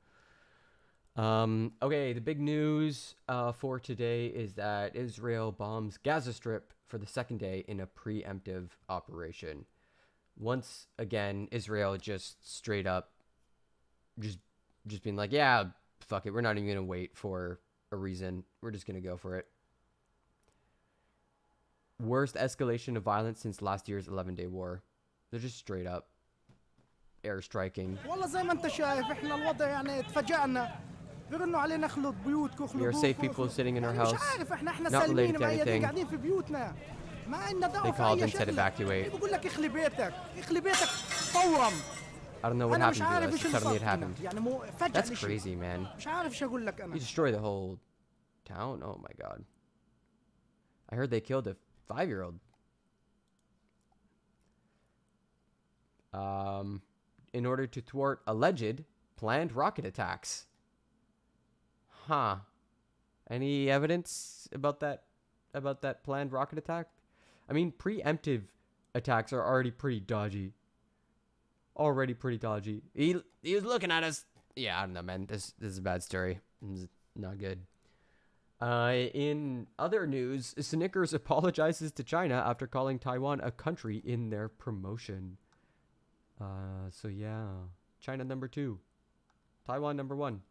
Okay, the big news for today is that Israel bombs Gaza Strip for the second day in a preemptive operation. Once again, Israel just straight up just being like, yeah, fuck it. We're not even going to wait for a reason. We're just going to go for it. Worst escalation of violence since last year's 11-day war. They're just straight up airstriking. We are safe people sitting in our house, not related to anything. They called and said evacuate. I don't know what happened to us, but suddenly it happened. That's crazy, man. You destroy the whole town? Oh my god. I heard they killed a 5-year-old. In order to thwart alleged planned rocket attacks. Huh. Any evidence about that planned rocket attack? I mean, preemptive attacks are already pretty dodgy. He was looking at us. Yeah, I don't know, man. This is a bad story. This is not good. In other news, Snickers apologizes to China after calling Taiwan a country in their promotion. So yeah, China number 2, Taiwan number 1.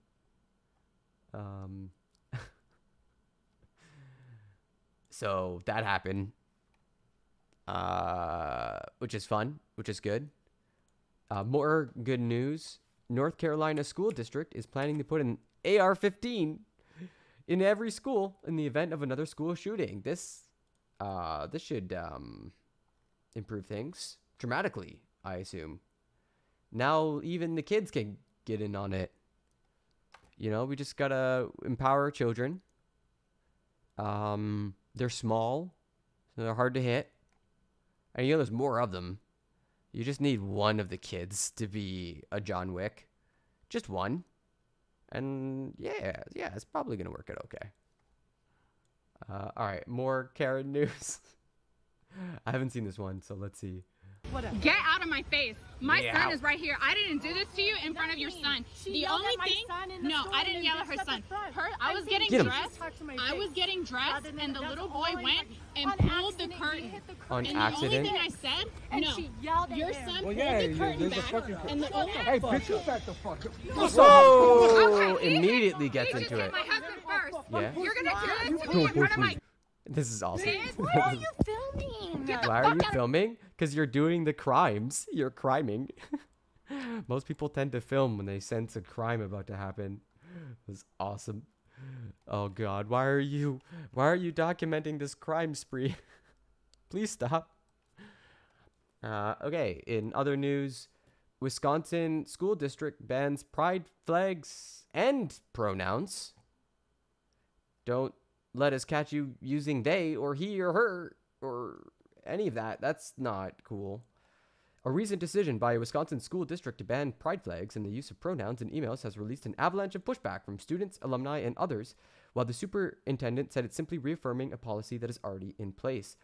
So that happened, which is fun, which is good. More good news. North Carolina school district is planning to put an AR-15 in every school in the event of another school shooting. This should improve things dramatically, I assume. Now even the kids can get in on it. You know, we just gotta empower children. They're small, so they're hard to hit. And you know, there's more of them. You just need one of the kids to be a John Wick. Just one. And yeah, it's probably gonna work out okay. All right, more Karen news. I haven't seen this one, so let's see. Get out of my face. My son is right here. I didn't do this to you in front of your son. The only thing, no, I didn't yell at her son. I was getting dressed. I was getting dressed, and the little boy went and pulled the curtain. On and accident? the only thing I said, no, your son pulled the curtain back, and the only Hey, bitch, you back the fuck up. Whoa! Immediately gets into it. my husband first. Yeah. You're gonna do this to me in front of my. This is awesome. Why are you filming? Why are you filming? Because you're doing the crimes. You're criming. Most people tend to film when they sense a crime about to happen. It was awesome. Oh God, why are you documenting this crime spree? Please stop. Okay, in other news, Wisconsin school district bans pride flags and pronouns. Don't let us catch you using they or he or her or any of that. That's not cool. A recent decision by a Wisconsin school district to ban pride flags and the use of pronouns in emails has released an avalanche of pushback from students, alumni, and others, while the superintendent said it's simply reaffirming a policy that is already in place.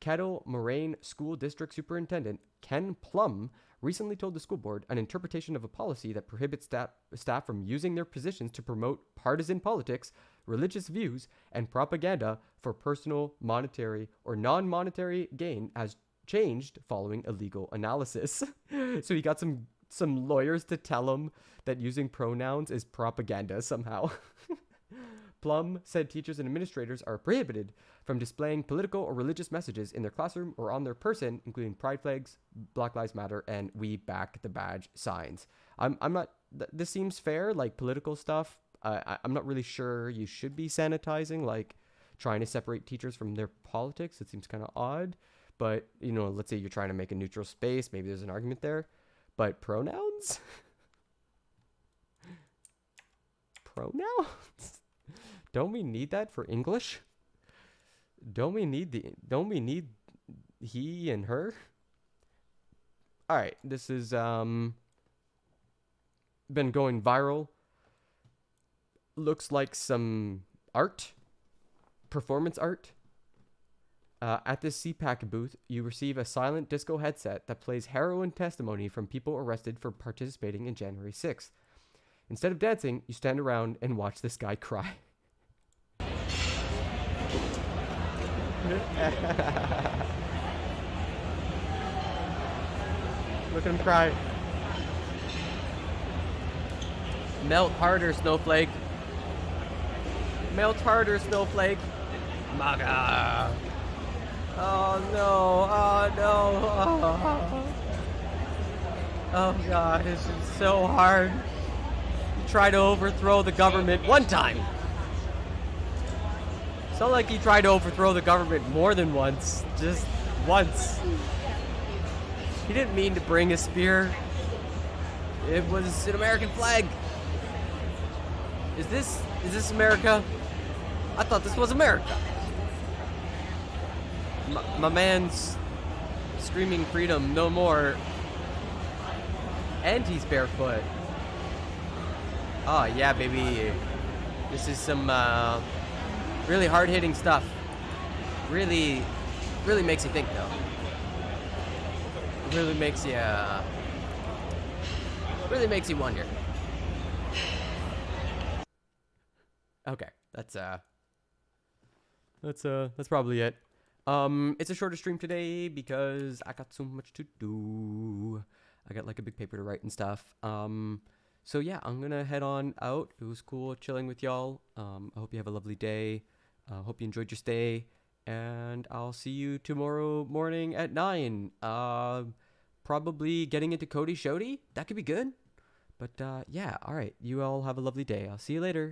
Kettle Moraine School District Superintendent Ken Plum recently told the school board an interpretation of a policy that prohibits staff from using their positions to promote partisan politics, religious views, and propaganda for personal, monetary, or non-monetary gain has changed following a legal analysis. So he got some lawyers to tell him that using pronouns is propaganda somehow. Plum said teachers and administrators are prohibited from displaying political or religious messages in their classroom or on their person, including pride flags, Black Lives Matter, and We Back the Badge signs. I'm not. This seems fair, like political stuff. I'm not really sure you should be sanitizing, like trying to separate teachers from their politics. It seems kind of odd. But, you know, let's say you're trying to make a neutral space. Maybe there's an argument there. But pronouns? Pronouns? Don't we need that for English? Don't we need he and her? All right, this has been going viral. Looks like some art, performance art. At this CPAC booth, you receive a silent disco headset that plays harrowing testimony from people arrested for participating in January 6th. Instead of dancing, you stand around and watch this guy cry. Look at him cry. Melt harder, snowflake. Melt harder, snowflake. Maga. Oh no, oh no. Oh God, this is so hard. You try to overthrow the government one time. It's not like he tried to overthrow the government more than once, just once. He didn't mean to bring a spear. It was an American flag. Is this America? I thought this was America. My man's screaming freedom no more. And he's barefoot. Oh yeah, baby. This is some really hard-hitting stuff. Really makes you think though. Really makes you wonder. Okay, that's probably it. It's a shorter stream today because I got so much to do. I got like a big paper to write and stuff. So yeah, I'm gonna head on out. It was cool chilling with y'all. I hope you have a lovely day. Hope you enjoyed your stay, and I'll see you tomorrow morning at 9. Probably getting into Cody Shody. That could be good. But yeah, all right. You all have a lovely day. I'll see you later.